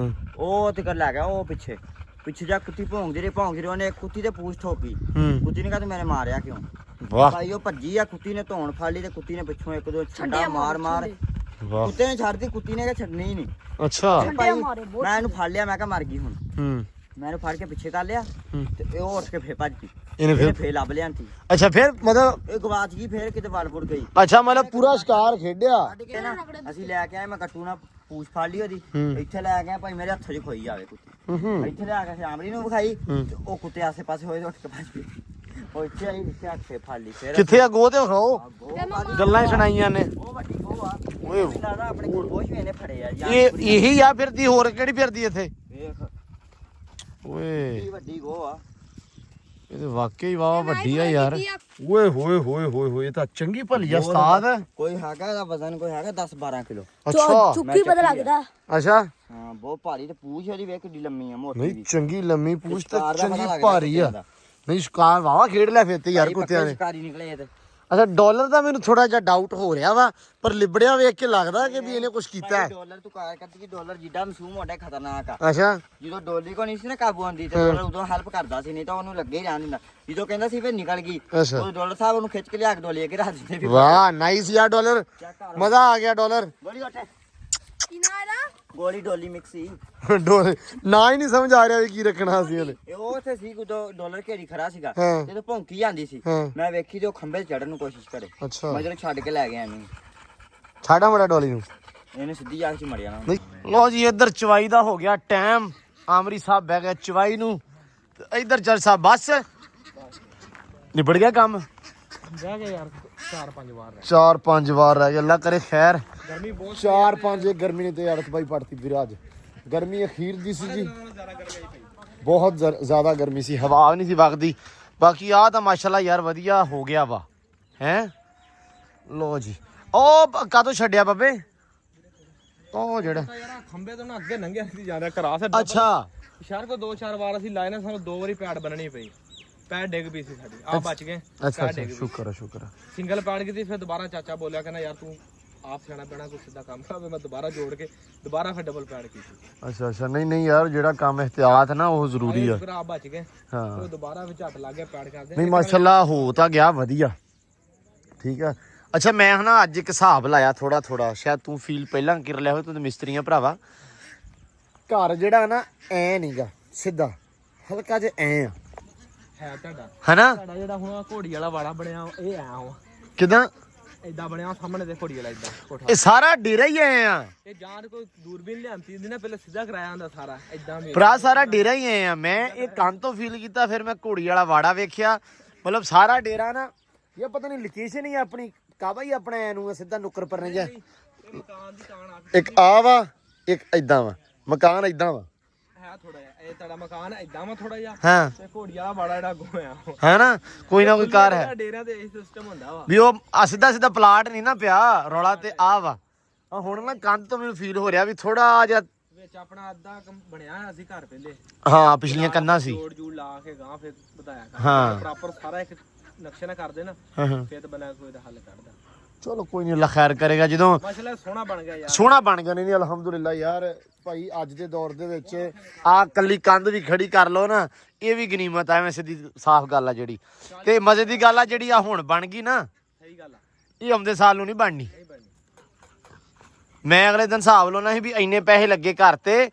ਉਹ ਤੇ ਕਰ ਲੈ ਗਿਆ। ਉਹ ਪਿੱਛੇ ਜਾ ਕੁੱਤੀ ਭੌਂਕਦੀ ਰਹੀ ਉਹਨੇ ਕੁੱਤੀ ਤੇ ਪੂਛ ਠੋਕੀ। ਕੁੱਤੀ ਨੇ ਕਹਾ ਤੂੰ ਮੈਨੇ ਮਾਰਿਆ ਕਿਉਂ? ਵਾਹ ਭਾਈ ਉਹ ਭੱਜੀ ਆ, ਕੁੱਤੀ ਨੇ ਧੌਣ ਫੜ ਲਈ ਤੇ ਕੁੱਤੀ ਨੇ ਪਿੱਛੋਂ ਇੱਕ ਦੋ ਛੱਡਾ ਮਾਰ ਵਾਹ ਕੁੱਤੇ ਨੇ ਛੱਡਦੀ, ਕੁੱਤੀ ਨੇ ਕਿਹਾ ਛੱਡਣੀ ਹੀ ਨਹੀਂ। ਅੱਛਾ ਭਾਈ ਮੈਂ ਇਹਨੂੰ ਫੜ ਲਿਆ, ਮੈਂ ਕਿਹਾ ਮਰ ਗਈ ਹੁਣ। ਮੈਂ ਇਹਨੂੰ ਫੜ ਕੇ ਪਿੱਛੇ ਕਰ ਲਿਆ ਤੇ ਇਹ ਉੱਠ ਕੇ ਫੇਰ ਭੱਜ ਗਈ। ਇਹਨੇ ਫੇਰ ਲੱਭ ਲਿਆਂਤੀ। ਅੱਛਾ ਫਿਰ ਮਤਲਬ ਇਹ ਗਵਾਚ ਗਈ, ਫੇਰ ਕਿਤੇ ਵਲਪੁਰ ਗਈ। ਅੱਛਾ ਮਤਲਬ ਪੂਰਾ ਸ਼ਿਕਾਰ ਖੇਡਿਆ। ਅਸੀਂ ਲੈ ਕੇ ਆਏ, ਮੈਂ ਕੱਟੂ ਨਾਲ ਪੂਛ ਫੜ ਲਈ ਉਹਦੀ। ਇੱਥੇ ਲੈ ਕੇ ਆਏ ਭਾਈ, ਮੇਰੇ ਹੱਥ 'ਚ ਖੋਈ ਜਾਵੇ ਕੁੱਤੀ। ਇੱਥੇ ਲਿਆ ਕੇ ਆਮਰੀ ਨੂੰ ਵਿਖਾਈ ਤੇ ਉਹ ਕੁੱਤੇ ਆਸੇ ਪਾਸੇ ਹੋਏ ਤੇ ਉੱਠ ਕੇ ਭੱਜ ਗਏ। ਉਹ ਇੱਥੇ ਆਈ, ਇੱਥੇ ਹੱਥ ਫੇਰ ਫੜ ਲਈ। ਫੇਰ ਕਿੱਥੇ ਆ ਗੋਹ ਤੇ ਵਿਖਾਓ, ਗੱਲਾਂ ਹੀ ਸੁਣਾਈਆਂ ਨੇ। ਉਹ ਵੱਡੀ ਗੋਹ ਆ। ਓਏ ਲੱਗਦਾ ਆਪਣੇ ਕੋਲ ਬਹੁਤ ਵੀ ਇਹਨੇ ਫੜੇ ਆ ਯਾਰ। ਇਹ ਇਹੀ ਆ ਫਿਰਦੀ, ਹੋਰ ਕਿਹੜੀ ਫਿਰਦੀ ਇੱਥੇ? ਵੇਖ ਓਏ ਕੀ ਵੱਡੀ ਗੋਹ ਆ। ਇਹ ਤੇ ਵਾਕਈ ਵਾਹ ਵੱਡੀ ਆ ਯਾਰ। ਓਏ ਹੋਏ ਹੋਏ ਹੋਏ ਹੋਏ, ਇਹ ਤਾਂ ਚੰਗੀ ਭਲੀ ਆ ਉਸਤਾਦ। ਕੋਈ ਹੈਗਾ ਇਹਦਾ ਵਜ਼ਨ, ਕੋਈ ਹੈਗਾ 10-12 ਕਿਲੋ। ਅੱਛਾ ਚੁੱਕੀ ਪਤਾ ਲੱਗਦਾ। ਅੱਛਾ ਹਾਂ ਬਹੁਤ ਭਾਰੀ ਤੇ ਪੂਛ ਉਹਦੀ ਵੇਖ ਕਿੱਡੀ ਲੰਮੀ ਆ, ਮੋਟੀ ਨਹੀਂ ਵੀ। ਚੰਗੀ ਲੰਮੀ ਪੂਛ ਤੇ ਸ਼ਿਕਾਰ ਦਾ ਪਤਾ ਚੰਗੀ ਲੱਗਦਾ ਭਾਰੀ ਆ। ਕੁੱਤਿਆਂ ਦਾ। ਨਹੀਂ ਸ਼ਿਕਾਰ ਵਾਵਾ ਖੇਡ ਲਿਆ ਫਿਰ ਤੇ ਯਾਰ ਕੁੱਤਿਆਂ ਨੇ। ਸ਼ਿਕਾਰੀ ਨਿਕਲੇ ਇਹ ਤੇ। ਅੱਛਾ ਡਾਲਰ ਦਾ ਮੈਨੂੰ ਥੋੜਾ ਜਿਹਾ ਡਾਊਟ ਹੋ ਰਿਹਾ ਵਾ, ਪਰ ਲਿਬੜਿਆ ਵੇਖ ਕੇ ਲੱਗਦਾ ਕਿ ਵੀ ਇਹਨੇ ਕੁਝ ਕੀਤਾ ਹੈ। ਡਾਲਰ ਤੂੰ ਕਾਰ ਕਰਦੀ ਕਿ ਡਾਲਰ ਜਿੱਡਾ ਮਸੂਮ ਮੋਟਾ ਖਤਰਨਾਕ ਆ। ਅੱਛਾ ਜਦੋਂ ਡੋਲੀ ਕੋ ਨਹੀਂ ਸੀ ਨਾ ਕਾਬੂ ਆਉਂਦੀ ਤੇ ਡਾਲਰ ਉਦੋਂ ਹੈਲਪ ਕਰਦਾ ਸੀ, ਨਹੀਂ ਤਾਂ ਉਹਨੂੰ ਲੱਗੇ ਹੀ ਰਹਿਣ ਦਿੰਦਾ। ਜਦੋਂ ਕਹਿੰਦਾ ਸੀ ਫਿਰ ਨਿਕਲ ਗਈ, ਅੱਛਾ ਉਹ ਡਾਲਰ ਸਾਹਿਬ ਉਹਨੂੰ ਖਿੱਚ ਕੇ ਲਿਆ ਕੇ ਡੋਲੀ ਅੱਗੇ ਰੱਖ ਦਿੰਦੇ ਵੀ। ਵਾਹ ਨਾਈਸ ਯਾਰ ਡਾਲਰ, ਚੈੱਕ ਕਰ ਮਜ਼ਾ ਆ ਗਿਆ ਡਾਲਰ। ਗੋਲੀ ਉੱਠ, ਕੀ ਨਾ ਇਹਦਾ? ਗੋਲੀ ਡੋਲੀ ਮਿਕਸ ਸੀ। ਡਾਲਰ ਨਾ ਹੀ ਨਹੀਂ ਸਮਝ ਆ ਰਿਹਾ ਵੀ ਕੀ ਰੱਖਣਾ ਸੀ ਉਹਨੇ। ਇਹ ਉਹ ਉੱਥੇ ਸੀ ਉਦੋਂ ਡਾਲਰ ਘੇਰੀ ਖੜਾ ਸੀਗਾ, ਹਾਂ। ਜਦੋਂ ਭੌਂਕੀ ਜਾਂਦੀ ਸੀ ਹਾਂ। ਮੈਂ ਵੇਖੀ ਤੇ ਉਹ ਖੰਭੇ 'ਤੇ ਚੜਨ ਨੂੰ ਕੋਸ਼ਿਸ਼ ਕਰੇ। ਅੱਛਾ ਮੈਂ ਜਦੋਂ ਛੱਡ ਕੇ ਲੈ ਗਿਆ ਇਹਨੂੰ, ਛਾੜਾ ਮੜਾ ਡੋਲੀ ਨੂੰ। ਇਹਨੇ ਸਿੱਧੀ ਜਾ ਕੇ ਮਰ ਜਾਣਾ। ਨਹੀਂ ਲੋ ਜੀ ਇੱਧਰ ਚਵਾਈ ਦਾ ਹੋ ਗਿਆ ਟਾਈਮ। ਆਮਰੀ ਸਾਹਿਬ ਬਹਿ ਗਿਆ ਚਵਾਈ ਨੂੰ ਤੇ ਇੱਧਰ ਜੱਜ ਸਾਹਿਬ ਬਸ ਨਿਬੜ ਗਿਆ ਕੰਮ। ਰਹਿ ਗਏ ਯਾਰ 4-5 ਵਾਰ ਰਹਿ 4-5 ਵਾਰ ਰਹਿ ਗਿਆ, ਅੱਲਾ ਕਰੇ ਖੈਰ। ਗਰਮੀ ਬਹੁਤ 4-5 ਗਰਮੀ ਨੇ ਤੇ ਅੜਤ ਪਾਈ ਪੜਤੀ ਵੀਰ ਅੱਜ। ਗਰਮੀ ਅਖੀਰ ਦੀ ਸੀ ਜੀ, ਬਹੁਤ ਜ਼ਿਆਦਾ ਗਰਮੀ ਸੀ, ਹਵਾ ਨਹੀਂ ਸੀ ਵਗਦੀ। ਬਾਕੀ ਆ ਤਾਂ ਮਾਸ਼ਾਅੱਲਾ ਯਾਰ ਵਧੀਆ ਹੋ ਗਿਆ ਵਾ ਹੈ। ਲੋ ਜੀ ਉਹ ਕਾਹਤੋਂ ਛੱਡਿਆ ਬਾਬੇ? ਉਹ ਜਿਹੜਾ ਯਾਰ ਖੰਬੇ ਤੋਂ ਨਾ ਅੱਗੇ ਲੰਘਿਆ ਸੀ ਜਾਂਦਾ ਕਰਾਸ ਹੈ। ਅੱਛਾ ਸ਼ਹਿਰ ਕੋ 2-4 ਵਾਰ ਅਸੀਂ ਲਾਏ ਨੇ, ਸਾਨੂੰ 2 ਵਾਰੀ ਪੈੜ ਬੰਨਣੀ ਪਈ। ਪੈੜ ਡਿੱਗ ਪਈ ਸੀ ਸਾਡੀ, ਆ ਬਚ ਗਏ। ਅੱਛਾ ਸ਼ੁਕਰ ਹੈ। ਸਿੰਗਲ ਪੈੜ ਕੀਤੀ, ਫਿਰ ਦੁਬਾਰਾ ਚਾਚਾ ਬੋਲਿਆ ਕਹਿੰਦਾ ਯਾਰ ਤੂੰ ਆਪ ਸਿਆਣਾ ਪੈਣਾ, ਕੋਈ ਸਿੱਧਾ ਕੰਮ ਕਰ। ਮੈਂ ਦੁਬਾਰਾ ਜੋੜ ਕੇ ਦੁਬਾਰਾ ਫਿਰ ਡਬਲ ਪੈੜ ਕੀਤੀ। ਅੱਛਾ ਨਹੀਂ ਯਾਰ ਜਿਹੜਾ ਕੰਮ ਇhtiyat ਨਾ ਉਹ ਜ਼ਰੂਰੀ ਆ। ਫਿਰ ਆਪ ਬਚ ਗਏ, ਹਾਂ ਫਿਰ ਦੁਬਾਰਾ ਵੀ ਝੱਟ ਲੱਗ ਗਿਆ ਪੈੜ ਕਰਦੇ। ਨਹੀਂ ਮਾਸ਼ਾਅੱਲਾ ਹੋ ਤਾਂ ਗਿਆ ਵਧੀਆ, ਠੀਕ ਆ। ਅੱਛਾ ਮੈਂ ਹਨਾ ਅੱਜ ਇੱਕ ਹਿਸਾਬ ਲਾਇਆ ਥੋੜਾ, ਸ਼ਾਇਦ ਤੂੰ ਫੀਲ ਪਹਿਲਾਂ ਕਰ ਲਿਆ ਹੋਵੇ, ਤੂੰ ਤਾਂ ਮਿਸਤਰੀਆਂ ਭਰਾਵਾ। ਘਰ ਜਿਹੜਾ ਨਾ ਐ ਨਹੀਂਗਾ ਸਿੱਧਾ, ਹਲਕਾ ਜਿਹਾ ਐ ਆ ਹੈ ਤੁਹਾਡਾ ਹਨਾ। ਸਾਡਾ ਜਿਹੜਾ ਹੁਣ ਘੋੜੀ ਵਾਲਾ ਵਾੜਾ ਬਣਿਆ ਇਹ ਐ ਆ ਕਿਦਾਂ ਏਦਾਂ ਬਣਿਆ ਸਾਹਮਣੇ ਤੇ ਘੋੜੀ ਵਾਲਾ ਏਦਾਂ ਕੋਠਾ। ਇਹ ਸਾਰਾ ਡੇਰਾ ਹੀ ਐ ਆ ਇਹ ਜਾਂ ਕੋਈ ਦੂਰਬੀਨ ਲਿਆਂਤੀ ਹੁੰਦੀ ਨਾ, ਪਹਿਲੇ ਸਿੱਧਾ ਕਰਾਇਆ ਹੁੰਦਾ ਸਾਰਾ ਏਦਾਂ। ਭਰਾ ਸਾਰਾ ਡੇਰਾ ਹੀ ਐ ਆ। ਮੈਂ ਇਹ ਕੰਨ ਤੋਂ ਫੀਲ ਕੀਤਾ, ਫਿਰ ਮੈਂ ਘੋੜੀ ਵਾਲਾ ਵਾੜਾ ਵੇਖਿਆ। ਮਤਲਬ ਸਾਰਾ ਡੇਰਾ ਨਾ, ਇਹ ਪਤਾ ਨਹੀਂ ਲੋਕੇਸ਼ਨ ਹੀ ਆਪਣੀ ਕਾਬਾ ਹੀ ਆਪਣਾ ਐ ਨੂੰ ਸਿੱਧਾ ਨੁੱਕਰ ਪਰਨੇ ਜਾ। ਇੱਕ ਆ ਵਾ, ਇੱਕ ਏਦਾਂ ਵਾ, ਮਕਾਨ ਏਦਾਂ ਵਾ ਹੈ ਥੋੜਾ ਜਿਹਾ। ਇਹ ਤੁਹਾਡਾ ਮਕਾਨ ਏਦਾਂ ਵਾ ਥੋੜਾ ਜਿਹਾ, ਹਾਂ ਤੇ ਘੋੜੀ ਵਾਲਾ ਵਾੜਾ ਜਿਹੜਾ ਗੋਇਆ ਹੈ ਨਾ। ਕੋਈ ਨਾ ਕੋਈ ਕਾਰ ਹੈ ਡੇਰਿਆਂ ਤੇ ਇਹ ਸਿਸਟਮ ਹੁੰਦਾ ਵਾ ਵੀ ਉਹ ਸਿੱਧਾ ਪਲਾਟ ਨਹੀਂ ਨਾ ਪਿਆ ਰੌਲਾ ਤੇ ਆ ਵਾ। ਹੁਣ ਨਾ ਕੰਨ ਤੋਂ ਮੈਨੂੰ ਫੀਲ ਹੋ ਰਿਹਾ ਵੀ ਥੋੜਾ ਜਿਹਾ ਵਿੱਚ ਆਪਣਾ ਅੱਧਾ ਬਣਿਆ ਹੋਇਆ ਸੀ ਘਰ ਪਹਿਲੇ। ਹਾਂ ਪਿਛਲੀਆਂ ਕੰਨਾਂ ਸੀ। ਜੋੜ ਜੂੜ ਲਾ ਕੇ ਗਾਂ ਫਿਰ ਬਤਾਇਆ ਹਾਂ। ਪ੍ਰੋਪਰ ਸਾਰਾ ਇੱਕ ਨਕਸ਼ੇ ਨਾਲ ਕਰਦੇ ਨਾ, ਹਾਂ ਫਿਰ ਤਾਂ ਬਣਾ ਕੋਈ ਦਾ ਹੱਲ ਕੱਢਦਾ। ਚਲੋ ਕੋਈ ਨਹੀਂ, ਅੱਲਾ ਖੈਰ ਕਰੇਗਾ। ਜਦੋਂ ਮਸਲਾ ਸੋਹਣਾ ਬਣ ਗਿਆ ਯਾਰ, ਸੋਹਣਾ ਬਣ ਗਿਆ। ਨਹੀਂ ਅਲਹਮਦੁਲਿਲਾ ਯਾਰ ਭਾਈ ਅੱਜ ਦੇ ਦੌਰ ਦੇ ਵਿੱਚ ਆ ਕੱਲੀ ਕੰਧ ਵੀ ਖੜੀ ਕਰ ਲੋ ਨਾ, ਇਹ ਵੀ ਗਨੀਮਤ ਆ। ਐਵੇਂ ਸਿੱਧੀ ਸਾਫ਼ ਗੱਲ ਆ ਜਿਹੜੀ। ਤੇ ਮਜ਼ੇ ਦੀ ਗੱਲ ਆ ਜਿਹੜੀ ਆ ਹੁਣ ਬਣ ਗਈ ਨਾ, ਸਹੀ ਗੱਲ ਆ, ਇਹ ਆਉਂਦੇ ਸਾਲ ਨੂੰ ਨਹੀਂ ਬਣਨੀ। ਨਹੀਂ ਬਣਨੀ। ਮੈਂ ਅਗਲੇ ਦਿਨ ਹਿਸਾਬ ਲਾਉਣਾ ਸੀ ਵੀ ਇੰਨੇ ਪੈਸੇ ਲੱਗੇ ਘਰ ਤੇ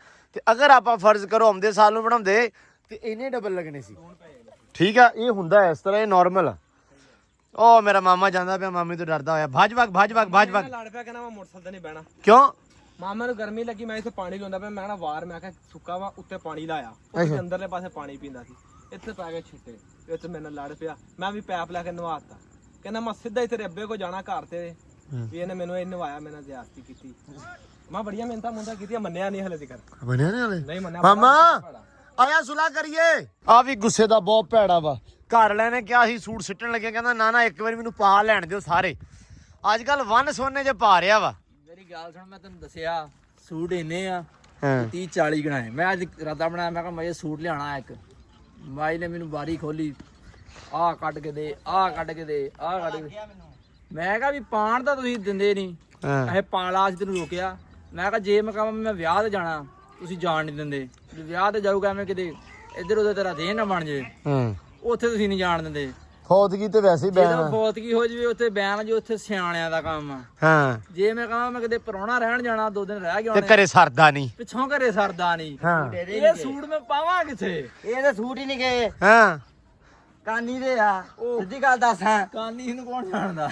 ਅਗਰ ਆਪਾਂ ਫਰਜ਼ ਕਰੋ ਆਉਂਦੇ ਸਾਲ ਨੂੰ ਬਣਾਉਂਦੇ ਤੇ ਇੰਨੇ ਡਬਲ ਲੱਗਣੇ ਸੀ। ਠੀਕ ਆ, ਇਹ ਹੁੰਦਾ ਇਸ ਤਰ੍ਹਾਂ, ਇਹ ਨਾਰਮਲ ਆ। ਉਹ ਮੇਰਾ ਮਾਮਾ ਜਾਂਦਾ ਪਿਆ, ਮਾਮੀ ਤੋਂ ਡਰਦਾ ਹੋਇਆ। ਭੱਜ ਵਗ ਲੜ ਪਿਆ, ਕਹਿੰਦਾ ਮੈਂ ਮੋਟਰਸਾਈਕਲ ਤੇ ਨਹੀਂ ਬਹਿਣਾ। ਕਿਉਂ? ਮਾਮਾ ਨੂੰ ਗਰਮੀ ਲੱਗੀ, ਮੈਂ ਇੱਥੇ ਪਾਣੀ ਲਾਉਂਦਾ ਪਿਆ। ਮੈਂ ਨਾ ਵਾਰ ਮੈਂ ਕਿਹਾ ਸੁੱਕਾ ਵਾ, ਉੱਤੇ ਪਾਣੀ ਲਾਇਆ। ਉਹ ਅੰਦਰਲੇ ਪਾਸੇ ਪਾਣੀ ਪੀਂਦਾ ਸੀ, ਇੱਥੇ ਪੈ ਗਏ ਛਿੱਟੇ। ਵਿੱਚ ਮੇਰੇ ਨਾਲ ਲੜ ਪਿਆ, ਮੈਂ ਵੀ ਪੈਪ ਲੈ ਕੇ ਨਵਾਤਾ। ਕਹਿੰਦਾ ਮੈਂ ਸਿੱਧਾ ਹੀ ਤੇਰੇ ਅੱਬੇ ਕੋ ਜਾਣਾ ਘਰ ਤੇ ਵੀ ਇਹਨੇ ਮੈਨੂੰ ਇਹ ਨਵਾਇਆ, ਮੇਰੇ ਨਾਲ ਜ਼ਿਆਦਤੀ ਕੀਤੀ। ਮੈਂ ਬੜੀਆਂ ਮਿਹਨਤਾਂ ਮੁੰਡਾ ਕੀਤੀਆਂ, ਮੰਨਿਆ ਨਹੀਂ ਹਲੇ ਤੱਕ। ਬਣਿਆ ਨੇ ਹਲੇ ਨਹੀਂ ਮੰਨਿਆ। ਮਾਮਾ ਆਇਆ ਸੁਲਾ ਕਰੀਏ। ਆ ਵੀ ਗੁੱਸੇ ਦਾ ਬਹੁਤ ਭੈੜਾ ਵਾ। ਘਰ ਵਾਲਿਆਂ ਨੇ ਕਿਹਾ ਸੀ ਸੂਟ ਸਿੱਟਣ ਲੱਗਿਆ, ਕਹਿੰਦਾ ਨਾ ਨਾ ਇੱਕ ਵਾਰੀ ਮੈਨੂੰ ਪਾ ਲੈਣ ਦਿਓ ਸਾਰੇ। ਅੱਜ ਕੱਲ ਵਨ ਸੋਨੇ ਜੇ ਪਾ ਰਿਹਾ ਵਾ। ਮੇਰੀ ਗੱਲ ਸੁਣ, ਮੈਂ ਤੈਨੂੰ ਦੱਸਿਆ ਸੂਟ ਇੰਨੇ ਆ ਹਾਂ 30-40 ਗਣਾਏ। ਮੈਂ ਅੱਜ ਇਰਾਦਾ ਬਣਾਇਆ, ਮੈਂ ਕਿਹਾ ਮੈਂ ਇਹ ਸੂਟ ਲਿਆਣਾ ਇੱਕ। ਮਾਈ ਨੇ ਮੈਨੂੰ ਬਾਰੀ ਖੋਲੀ, ਆਹ ਕੱਢ ਕੇ ਦੇ, ਆਹ ਕੱਢ ਕੇ ਦੇ, ਆਹ ਕੱਢ ਕੇ। ਮੈਂ ਕਿਹਾ ਵੀ ਪਾਣ ਤਾਂ ਤੁਸੀਂ ਦਿੰਦੇ ਨਹੀਂ, ਇਹ ਪਾਲਾ ਅਸੀਂ ਤੈਨੂੰ ਰੋਕਿਆ। ਮੈਂ ਕਿਹਾ ਜੇ ਮੈਂ ਕਹਾਂ ਮੈਂ ਵਿਆਹ ਤੇ ਜਾਣਾ, ਤੁਸੀਂ ਜਾਣ ਨਹੀਂ ਦਿੰਦੇ। ਜੇ ਵਿਆਹ ਤੇ ਜਾਊਗਾ ਐਵੇਂ ਕਿਤੇ ਇੱਧਰ ਉੱਧਰ ਤੇਰਾ ਦੇਹ ਨਾ ਬਣ ਜੇ, ਉੱਥੇ ਤੁਸੀਂ ਨਹੀਂ ਜਾਣ ਦਿੰਦੇ। ਫੌਤਗੀ ਤੇ ਵੈਸੇ ਹੀ ਬੈਨ ਜਦੋਂ ਫੌਤਗੀ ਹੋ ਜਵੇ ਉੱਥੇ ਬੈਨ ਜੋ ਉੱਥੇ ਸਿਆਣਿਆਂ ਦਾ ਕੰਮ ਆ। ਹਾਂ ਜੇ ਮੈਂ ਕਹਾਂ ਮੈਂ ਕਿਤੇ ਪ੍ਰਾਹੁਣਾ ਰਹਿਣ ਜਾਣਾ, 2 ਦਿਨ ਰਹਿ ਗਿਆ ਤੇ ਘਰੇ ਸਰਦਾ ਨਹੀਂ। ਪਿੱਛੋਂ ਘਰੇ ਸਰਦਾ ਨਹੀਂ। ਹਾਂ ਇਹ ਸੂਟ ਮੈਂ ਪਾਵਾਂ ਕਿੱਥੇ? ਇਹ ਤਾਂ ਸੂਟ ਹੀ ਨਹੀਂ ਗਏ, ਹਾਂ ਕਾਨੀ ਦੇ ਆ। ਸਿੱਧੀ ਗੱਲ ਦੱਸ ਹਾਂ। ਕਾਨੀ ਨੂੰ ਕੌਣ ਜਾਣਦਾ?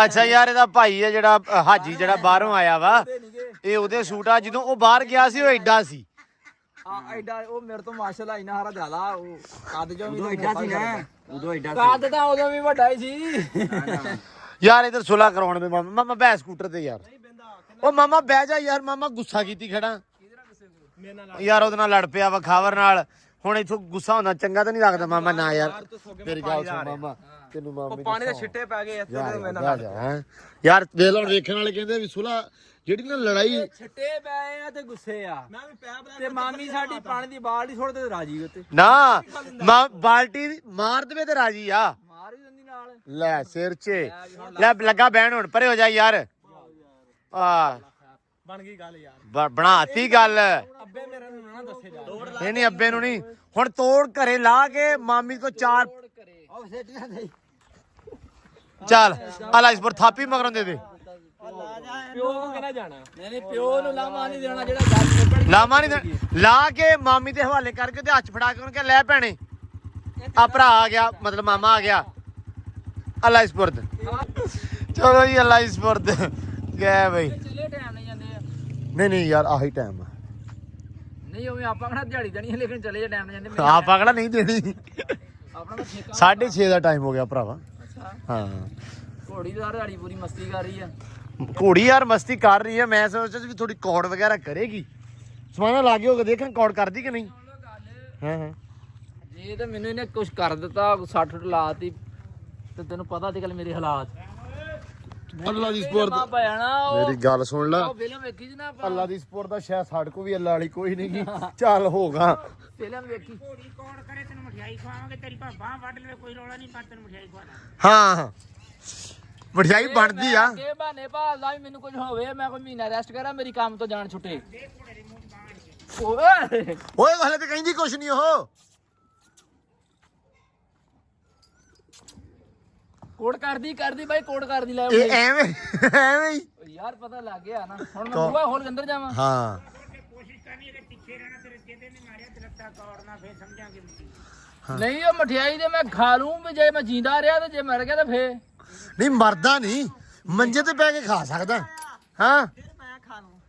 ਅੱਛਾ ਯਾਰ ਇਹਦਾ ਭਾਈ ਆ ਜਿਹੜਾ ਹਾਜੀ ਜਿਹੜਾ ਬਾਹਰੋਂ ਆਇਆ ਵਾ, ਇਹ ਉਹਦੇ ਸੂਟ ਆ। ਜਦੋਂ ਉਹ ਬਾਹਰ ਗਿਆ ਸੀ ਉਹ ਐਡਾ ਸੀ। ਆ ਐਡਾ ਉਹ ਮੇਰੇ ਤੋਂ ਮਾਸ਼ਾਅੱਲਾ ਇੰਨਾ ਹਾਰਾ ਜ਼ਿਆਦਾ ਉਹ ਕੱਦ ਜੋ ਵੀ ਐਡਾ ਸੀ ਨਾ, ਉਦੋਂ ਐਡਾ ਕੱਦ ਤਾਂ ਉਦੋਂ ਵੀ ਵੱਡਾ ਹੀ ਸੀ। ਯਾਰ ਇਧਰ ਸੁਲਾ ਕਰਾਉਣ ਦੇ ਮਾਮਾ। ਮਾਮਾ ਬੈ ਸਕੂਟਰ ਤੇ ਯਾਰ। ਉਹ ਮਾਮਾ ਬਹਿ ਜਾ ਯਾਰ। ਮਾਮਾ ਗੁੱਸਾ ਕੀਤੀ ਖੜਾ ਯਾਰ, ਉਹਦੇ ਨਾਲ ਲੜ ਪਿਆ ਵਾ ਖਾਵਰ ਨਾਲ। ਹੁਣ ਇਥੋਂ ਗੁੱਸਾ ਹੁੰਦਾ ਚੰਗਾ ਤਾਂ ਨਹੀਂ ਲੱਗਦਾ ਮਾਮਾ। ਨਾ ਯਾਰ ਮੇਰੀ ਗੱਲ ਸੁਣ ਮਾਮਾ, ਤੈਨੂੰ ਮਾਮੀ ਪਾਣੀ ਦੇ ਛਿੱਟੇ ਪੈ ਗਏ ਇੱਥੇ ਤੇ ਮੇਰੇ ਨਾਲ। ਯਾਰ ਵੇਖ ਲਓ ਵੇਖਣ ਵਾਲੇ ਕਹਿੰਦੇ ਵੀ ਸੁਲਾ ਜਿਹੜੀ ਨਾ ਲੜਾਈ ਛਿੱਟੇ ਪਏ ਆ ਤੇ ਗੁੱਸੇ ਆ। ਮੈਂ ਵੀ ਪੈ ਬਣਾ ਤੇ ਮਾਮੀ ਸਾਡੀ ਪਾਣੀ ਦੀ ਬਾਲਟੀ ਛੋੜ ਤੇ ਰਾਜੀ ਉੱਤੇ ਨਾ ਬਾਲਟੀ ਮਾਰ ਦੇਵੇ ਤੇ ਰਾਜੀ ਆ। ਮਾਰ ਵੀ ਦਿੰਦੀ ਨਾਲ। ਲੈ ਸਿਰ 'ਚ ਲੈ ਲੱਗਾ ਬਹਿਣ। ਹੁਣ ਪਰੇ ਹੋ ਜਾ ਯਾਰ। ਆ ਬਣ ਗਈ ਗੱਲ ਯਾਰ। ਬਣਾਤੀ ਗੱਲ। ਅੱਬੇ ਮੇਰੇ ਨੂੰ ਨਾ ਦੱਸੇ ਜਾ। ਨਹੀਂ ਨਹੀਂ ਅੱਬੇ ਨੂੰ ਨਹੀਂ। ਹੁਣ ਤੋੜ ਘਰੇ ਲਾ ਕੇ ਮਾਮੀ ਕੋ 4 ਚੱਲ ਅਲਾਈਸਪੁਰ ਥਾਪੀ ਮਗਰੋਂ ਦੇ ਦੇ। ਪਿਓ ਨੂੰ ਕਿਹਨਾਂ ਜਾਣਾ? ਨਹੀਂ ਪਿਓ ਨੂੰ ਲਾਮਾ ਨਹੀਂ ਦੇਣਾ ਜਿਹੜਾ ਗੱਲ ਨਿਬੜ ਲਾਮਾ ਨਹੀਂ ਦੇਣਾ। ਲਾ ਕੇ ਮਾਮੀ ਦੇ ਹਵਾਲੇ ਕਰਕੇ ਤੇ ਹੱਥ ਫੜਾ ਕੇ ਉਹਨੂੰ ਕਿਹਾ ਲੈ ਭੈਣੇ ਆ ਭਰਾ ਆ ਗਿਆ, ਮਤਲਬ ਮਾਮਾ ਆ ਗਿਆ ਅਲਾਈਸਪੁਰ। ਚਲੋ ਜੀ ਅਲਾਈਸਪੁਰ ਗਏ ਬਈ। ਚਲੇ ਟਾਈਮ ਨਹੀਂ ਜਾਂਦੇ ਆ। ਨਹੀਂ ਨਹੀਂ ਯਾਰ ਆਹੀ ਟਾਈਮ ਆ। ਨਹੀਂ ਉਵੇਂ ਆਪਾਂ ਕਿਹੜਾ ਦਿਹਾੜੀ ਦੇਣੀ ਹੈ, ਲੇਕਿਨ ਚਲੇ ਜੇ ਟਾਈਮ ਜਾਂਦੇ। ਆਪਾਂ ਕਿਹੜਾ ਨਹੀਂ ਦੇਣੀ। ਆਪਣਾ ਤਾਂ ਠੇਕਾ 6:30 ਦਾ ਟਾਈਮ ਹੋ ਗਿਆ ਭਰਾਵਾ। ਅੱਛਾ ਹਾਂ ਘੋੜੀ ਦਾ ਦਿਹਾੜੀ ਪੂਰੀ ਮਸਤੀ ਕਰ ਰਹੀ ਆ। ਘੋੜੀ ਯਾਰ ਮਸਤੀ ਕਰ ਰਹੀ ਹੈ। ਮੈਂ ਸੋਚਿਆ ਸੀ ਵੀ ਥੋੜੀ ਕੌੜ ਵਗੈਰਾ ਕਰੇਗੀ। ਸਮਾਨਾ ਲਾਗੇ ਹੋ ਕੇ ਦੇਖਾਂ ਕੌੜ ਕਰਦੀ ਕਿ ਨਹੀਂ। ਹਾਂ ਹਾਂ ਜੇ ਤਾਂ ਮੈਨੂੰ ਇਹਨੇ ਕੁਝ ਕਰ ਦਿੱਤਾ, 60 ਲਾਤੀ ਤੇ ਤੈਨੂੰ ਪਤਾ ਤੇ ਗੱਲ ਮੇਰੇ ਹਾਲਾਤ। ਅੱਲਾ ਦੀ ਸਪੋਰਟ ਭੈਣਾ ਮੇਰੀ ਗੱਲ ਸੁਣ ਲੈ। ਉਹ ਫਿਲਮ ਵੇਖੀ ਸੀ ਨਾ ਆਪਾਂ। ਅੱਲਾ ਦੀ ਸਪੋਰਟ ਦਾ ਸ਼ਾਇਦ ਸਾਡੇ ਕੋ ਵੀ ਅੱਲਾ ਵਾਲੀ ਕੋਈ ਨਹੀਂ ਗੀ। ਚੱਲ ਹੋਗਾ। ਫਿਲਮ ਵੇਖੀ। ਹਾਂ ਮਠਿਆਈ ਬਣਦੀ ਆ। ਇਹ ਬਹਾਨੇ ਭਾਲਦਾ ਵੀ ਮੈਨੂੰ ਕੁਝ ਹੋਵੇ, ਮੈਂ ਕੋਈ ਮਹੀਨਾ ਰੈਸਟ ਕਰਾਂ, ਮੇਰੀ ਕੰਮ ਤੋਂ ਜਾਣ ਛੁੱਟੇ। ਓਏ ਓਏ ਹਲੇ ਤੇ ਕਹਿੰਦੀ ਕੁਛ ਨਹੀਂ ਉਹ। ਕੋਡ ਕਰਦੀ ਬਾਈ, ਕੋਡ ਕਰਦੀ ਲੈ ਇਹ ਐਵੇਂ ਐਵੇਂ ਹੀ। ਯਾਰ ਪਤਾ ਲੱਗ ਗਿਆ ਨਾ। ਹੁਣ ਮੈਂ ਬੂਹਾ ਖੋਲ ਕੇ ਅੰਦਰ ਜਾਵਾਂ। ਹਾਂ ਨਹੀਂ ਉਹ ਮਠਿਆਈ ਤੇ ਮੈਂ ਖਾ ਲੂੰ ਵੀ ਜੇ ਮੈਂ ਜਿੰਦਾ ਰਿਹਾ ਤੇ ਜੇ ਮਰ ਗਿਆ ਤਾਂ ਫੇਰ ਨਹੀਂ ਮਰਦਾ ਨਹੀਂ, ਮੰਜੇ ਤੇ ਬਹਿ ਕੇ ਖਾ ਸਕਦਾ। ਹਾਂ ਮੈਂ ਖਾ ਲੂੰ।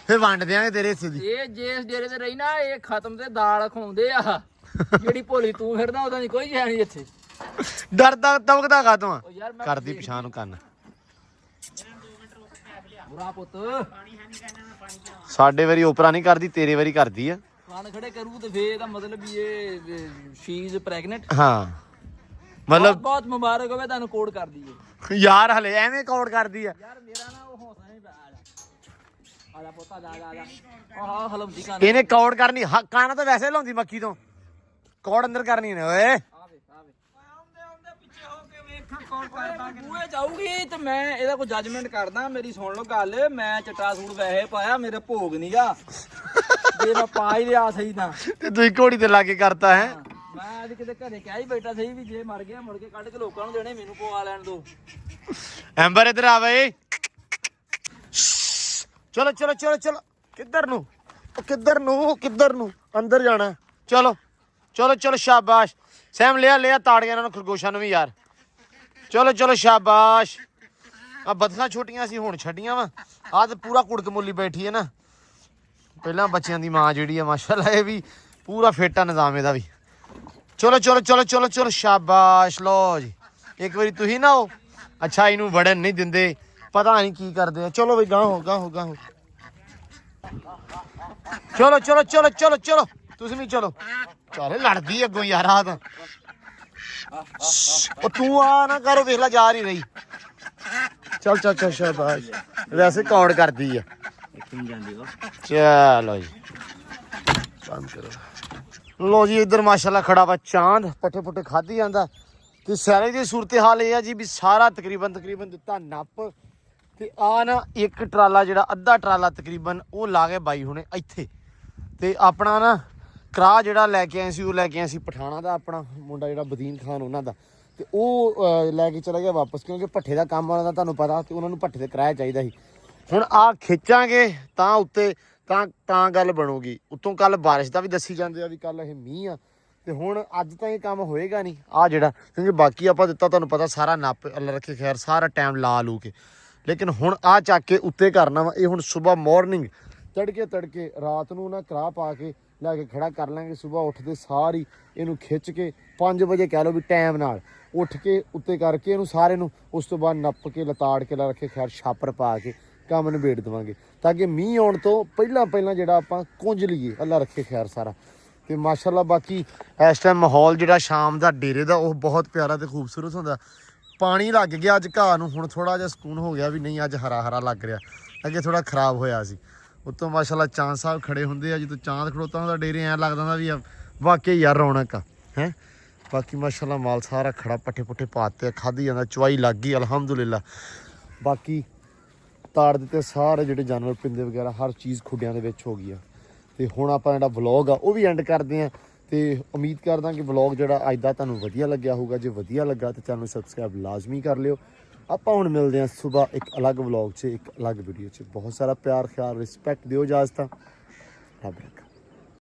ਫੇਰ ਵੰਡ ਦਿਆਂਗੇ ਤੇਰੇ ਹਿੱਸੇ ਦੀ। ਇਹ ਜੇ ਇਸ ਡੇਰੇ ਤੇ ਰਹੀ ਨਾ, ਇਹ ਖਤਮ ਤੇ ਦਾਲ ਖਵਾਉਂਦੇ ਆ। ਜਿਹੜੀ ਭੋਲੀ ਤੂੰ ਫਿਰਦਾ ਉਹਦਾ ਨਹੀਂ ਕੋਈ ਜਾਣੀ ਇੱਥੇ। ਡਰਦਾ ਤਵਕਦਾ ਕਾਤੋਂ ਆ। ਉਹ ਯਾਰ ਮੈਂ ਕਰਦੀ ਪਛਾਣ ਨੂੰ ਕੰਨ। ਬੁਰਾ ਪੁੱਤ ਸਾਡੇ ਵਾਰੀ ਓਪਰਾ ਨਹੀਂ ਕਰਦੀ, ਤੇਰੇ ਵਾਰੀ ਕਰਦੀ ਆ। ਕੰਨ ਖੜੇ ਕਰੂ ਤੇ ਫੇਰ ਇਹਦਾ ਮਤਲਬ ਵੀ ਇਹ ਸ਼ੀ ਇਜ਼ ਪ੍ਰੈਗਨੈਂਟ। ਹਾਂ ਮਤਲਬ ਬਹੁਤ ਮੁਬਾਰਕ ਹੋਵੇ ਤੁਹਾਨੂੰ ਕੋਡ ਕਰਦੀ ਏ। ਯਾਰ ਹਲੇ ਐਵੇਂ ਕੌੜ ਕਰਦੀ ਆ। ਯਾਰ ਮੇਰਾ ਨਾ ਉਹ ਹੌਸਲਾ ਨਹੀਂ ਆ ਜਾ ਪੁੱਤ, ਆ ਜਾ ਆਹ ਹਲਮਦੀ ਕੰਨ। ਇਹਨੇ ਕੌੜ ਕਰਨੀ। ਕਾਨਾ ਤਾਂ ਵੈਸੇ ਲਾਉਂਦੀ ਮੱਕੀ ਤੋਂ। ਕੌੜ ਅੰਦਰ ਕਰਨੀ ਨੇ ਓਏ। ਆਵੇ ਪਿੱਛੇ ਹੋ ਕੇ ਵੇਖਾਂ ਕੌਣ ਕਰਦਾ। ਬੂਹੇ ਜਾਊਗੀ ਤੇ ਮੈਂ ਇਹਦਾ ਕੋਈ ਜੱਜਮੈਂਟ ਕਰਦਾ। ਮੇਰੀ ਸੁਣ ਲਓ ਗੱਲ, ਮੈਂ ਚਿੱਟਾ ਸੂਟ ਵੈਸੇ ਪਾਇਆ, ਮੇਰੇ ਭੋਗ ਨਹੀਂਗਾ। ਜੇ ਮੈਂ ਪਾ ਹੀ ਲਿਆ ਸਹੀ ਤਾਂ ਤੇ ਤੁਸੀਂ ਘੋੜੀ ਤੇ ਲਾਗੇ ਕਰਤਾ ਹੈ। ਮੈਂ ਅੱਜ ਕਿਤੇ ਘਰੇ ਕਹਿ ਹੀ ਬੈਠਾ ਸਹੀ ਵੀ ਜੇ ਮਰ ਗਿਆ ਮੁੜ ਕੇ ਕੱਢ ਕੇ ਲੋਕਾਂ ਨੂੰ ਦੇਣੇ, ਮੈਨੂੰ ਪਵਾ ਲੈਣ ਦੋ। ਐਂਬਰ ਇੱਧਰ ਆ ਬਈ। ਚਲੋ ਚਲੋ ਚਲੋ ਚਲੋ। ਕਿੱਧਰ ਨੂੰ ਕਿੱਧਰ ਨੂੰ ਅੰਦਰ ਜਾਣਾ। ਚਲੋ ਚਲੋ ਚਲੋ ਸ਼ਾਬਾਸ਼। ਸੈਮ ਲਿਆ ਤਾੜ ਇਹਨਾਂ ਨੂੰ, ਖਰਗੋਸ਼ਾਂ ਨੂੰ ਵੀ ਯਾਰ। ਚਲੋ ਚਲੋ ਸ਼ਾਬਾਸ਼। ਆ ਬਦਖਾਂ ਛੋਟੀਆਂ ਸੀ ਹੁਣ ਛੱਡੀਆਂ ਵਾ। ਆ ਤੇ ਪੂਰਾ ਕੁੜਕ ਮੁੱਲੀ ਬੈਠੀ ਹੈ ਨਾ। ਪਹਿਲਾਂ ਬੱਚਿਆਂ ਦੀ ਮਾਂ ਜਿਹੜੀ ਆ ਮਾਸ਼ਾਅੱਲਾ, ਇਹ ਵੀ ਪੂਰਾ ਫੇਟਾ ਨਿਜ਼ਾਮ ਇਹਦਾ ਵੀ। ਚਲੋ ਚਲੋ ਚਲੋ ਚਲੋ ਚਲੋ ਸ਼ਾਬਾਸ਼। ਲੋ ਜੀ ਇੱਕ ਵਾਰੀ ਤੁਸੀਂ ਨਾ ਅੱਛਾ ਇਹਨੂੰ ਵੜਨ ਨਹੀਂ ਦਿੰਦੇ, ਪਤਾ ਨਹੀਂ ਕੀ ਕਰਦੇ ਆ। ਚਲੋ ਬਈ ਗਾਂ ਹੋ ਚਲੋ ਚਲੋ ਚਲੋ ਚਲੋ ਚਲੋ ਤੁਸੀਂ ਵੀ ਚਲੋ। ਚੱਲ ਲੜਦੀ ਅੱਗੋਂ ਯਾਰ ਆ ਤਾਂ ਉਹ ਤੂੰ ਆ ਨਾ ਕਰੋ, ਵੇਖ ਲੈ ਜਾ ਨਹੀਂ ਰਹੀ। ਚੱਲ ਚੱਲ ਚੱਲ ਸ਼ਾਬਾਸ਼, ਵੈਸੇ ਕੌੜ ਕਰਦੀ ਆ। ਚਲੋ ਜੀ ਬੰਦ ਕਰੋ। ਲੋ ਜੀ ਇੱਧਰ ਮਾਸ਼ਾਅੱਲਾ ਖੜਾ ਵਾ ਚਾਂਦ, ਪੱਠੇ ਪੁੱਠੇ ਖਾਧੀ ਜਾਂਦਾ। ਤੇ ਸਾਰੇ ਦੀ ਸੂਰਤ ਹਾਲ ਇਹ ਆ ਜੀ ਵੀ ਸਾਰਾ ਤਕਰੀਬਨ ਦਿੱਤਾ ਨੱਪ। ਤੇ ਆ ਨਾ ਇੱਕ ਟਰਾਲਾ ਜਿਹੜਾ ਅੱਧਾ ਟਰਾਲਾ ਤਕਰੀਬਨ ਉਹ ਲਾ ਕੇ ਬਾਈ ਹੁਣੇ ਇੱਥੇ। ਤੇ ਆਪਣਾ ਨਾ ਕਰਾ ਜਿਹੜਾ ਲੈ ਕੇ ਆਏ ਸੀ, ਉਹ ਲੈ ਕੇ ਆਏ ਸੀ ਪਠਾਣਾ ਦਾ, ਆਪਣਾ ਮੁੰਡਾ ਜਿਹੜਾ ਬਦੀਨ ਖਾਨ ਉਹਨਾਂ ਦਾ। ਤੇ ਉਹ ਲੈ ਕੇ ਚਲਾ ਗਿਆ ਵਾਪਸ, ਕਿਉਂਕਿ ਭੱਠੇ ਦਾ ਕੰਮ ਉਹਨਾਂ ਦਾ ਤੁਹਾਨੂੰ ਪਤਾ, ਤੇ ਉਹਨਾਂ ਨੂੰ ਭੱਠੇ ਤੇ ਕਿਰਾਇਆ ਚਾਹੀਦਾ ਸੀ। ਹੁਣ ਆ ਖਿੱਚਾਂਗੇ ਤਾਂ ਉੱਤੇ ਤਾਂ ਗੱਲ ਬਣੂਗੀ। ਉੱਤੋਂ ਕੱਲ ਬਾਰਿਸ਼ ਦਾ ਵੀ ਦੱਸੀ ਜਾਂਦੇ ਆ ਵੀ ਕੱਲ ਇਹ ਮੀਂਹ ਆ, ਤੇ ਹੁਣ ਅੱਜ ਤਾਂ ਇਹ ਕੰਮ ਹੋਏਗਾ ਨਹੀਂ ਆ ਜਿਹੜਾ, ਕਿਉਂਕਿ ਬਾਕੀ ਆਪਾਂ ਦਿੱਤਾ ਤੁਹਾਨੂੰ ਪਤਾ ਸਾਰਾ ਨੱਪ ਅੱਲਾ ਰੱਖੇ ਖੈਰ ਸਾਰਾ ਟਾਈਮ ਲਾ ਲੂ ਕੇ। ਲੇਕਿਨ ਹੁਣ ਆ ਚੱਕ ਕੇ ਉੱਤੇ ਕਰਨਾ ਵਾ। ਇਹ ਹੁਣ ਸਵੇਰ ਮਾਰਨਿੰਗ ਤੜਕੇ ਰਾਤ ਨੂੰ ਨਾ ਕਰਾਹ ਪਾ ਕੇ ਲੈ ਕੇ ਖੜਾ ਕਰ ਲਾਂਗੇ। ਸਵੇਰ ਉੱਠਦੇ ਸਾਰੀ ਇਹਨੂੰ ਖਿੱਚ ਕੇ 5 ਵਜੇ ਕਹਿ ਲਓ ਵੀ ਟਾਈਮ ਨਾਲ ਉੱਠ ਕੇ ਉੱਤੇ ਕਰਕੇ ਇਹਨੂੰ ਸਾਰੇ ਨੂੰ, ਉਸ ਤੋਂ ਬਾਅਦ ਨੱਪ ਕੇ ਲਤਾੜ ਕੇ ਲਾ ਰੱਖੇ ਖੈਰ ਛਾਪਰ ਪਾ ਕੇ ਕੰਮ ਨਿਬੇੜ ਦੇਵਾਂਗੇ, ਤਾਂ ਕਿ ਮੀਂਹ ਆਉਣ ਤੋਂ ਪਹਿਲਾਂ ਜਿਹੜਾ ਆਪਾਂ ਕੁੰਝ ਲਈਏ ਅੱਲਾ ਰੱਖੇ ਖੈਰ ਸਾਰਾ। ਤੇ ਮਾਸ਼ਾਅੱਲਾ ਬਾਕੀ ਇਸ ਟਾਈਮ ਮਾਹੌਲ ਜਿਹੜਾ ਸ਼ਾਮ ਦਾ ਡੇਰੇ ਦਾ ਉਹ ਬਹੁਤ ਪਿਆਰਾ ਤੇ ਖੂਬਸੂਰਤ ਹੁੰਦਾ। ਪਾਣੀ ਲੱਗ ਗਿਆ ਅੱਜ ਘਾਹ ਨੂੰ, ਹੁਣ ਥੋੜਾ ਜਿਹਾ ਸਕੂਨ ਹੋ ਗਿਆ ਵੀ ਨਹੀਂ ਅੱਜ ਹਰਾ ਲੱਗ ਰਿਹਾ, ਅੱਗੇ ਥੋੜਾ ਖਰਾਬ ਹੋਇਆ ਸੀ। ਉੱਤੋਂ ਮਾਸ਼ਾਅੱਲਾ ਚਾਂਦ ਸਾਹਿਬ ਖੜੇ ਹੁੰਦੇ ਆ, ਜਦੋਂ ਚਾਂਦ ਖੜੋਤਾ ਹੁੰਦਾ ਡੇਰੇ ਐਂ ਲੱਗਦਾ ਹੁੰਦਾ ਵੀ ਵਾਕਈ ਯਾਰ ਰੌਣਕ ਆ ਹੈ। ਬਾਕੀ ਮਾਸ਼ਾਅੱਲਾ ਮਾਲ ਸਾਰਾ ਖੜਾ, ਪੱਠੇ ਪੁੱਠੇ ਪਾਤੇ, ਖਾਧੀ ਜਾਂਦਾ, ਚਵਾਈ ਲੱਗ ਗਈ ਅਲਹਮਦੁਲਿਲਾ। ਬਾਕੀ ਤਾੜ ਦਿੱਤੇ ਸਾਰੇ ਜਿਹੜੇ ਜਾਨਵਰ ਪਿੰਦੇ ਵਗੈਰਾ ਹਰ ਚੀਜ਼ ਖੁੱਡਿਆਂ ਦੇ ਵਿੱਚ ਹੋ ਗਈ ਆ। ਤੇ ਹੁਣ ਆਪਾਂ ਜਿਹੜਾ ਵਲੌਗ ਆ ਉਹ ਵੀ ਐਂਡ ਕਰਦੇ ਆ। ਤੇ ਉਮੀਦ ਕਰਦਾ ਕਿ ਵਲੌਗ ਜਿਹੜਾ ਅੱਜ ਦਾ ਤੁਹਾਨੂੰ ਵਧੀਆ ਲੱਗਿਆ ਹੋਊਗਾ। ਜੇ ਵਧੀਆ ਲੱਗਾ ਤਾਂ ਚੈਨਲ ਨੂੰ ਸਬਸਕ੍ਰਾਈਬ ਲਾਜ਼ਮੀ ਕਰ ਲਿਓ। ਆਪਾਂ ਹੁਣ ਮਿਲਦੇ ਹਾਂ ਸਵੇਰ ਇੱਕ ਅਲੱਗ ਵਲੌਗ 'ਚ, ਇੱਕ ਅਲੱਗ ਵੀਡੀਓ 'ਚ। ਬਹੁਤ ਸਾਰਾ ਪਿਆਰ ਖਿਆਲ ਰਿਸਪੈਕਟ ਦਿਓ ਇਜਾਜ਼ਤਾਂ। ਰੱਬ ਰੱਖਾ।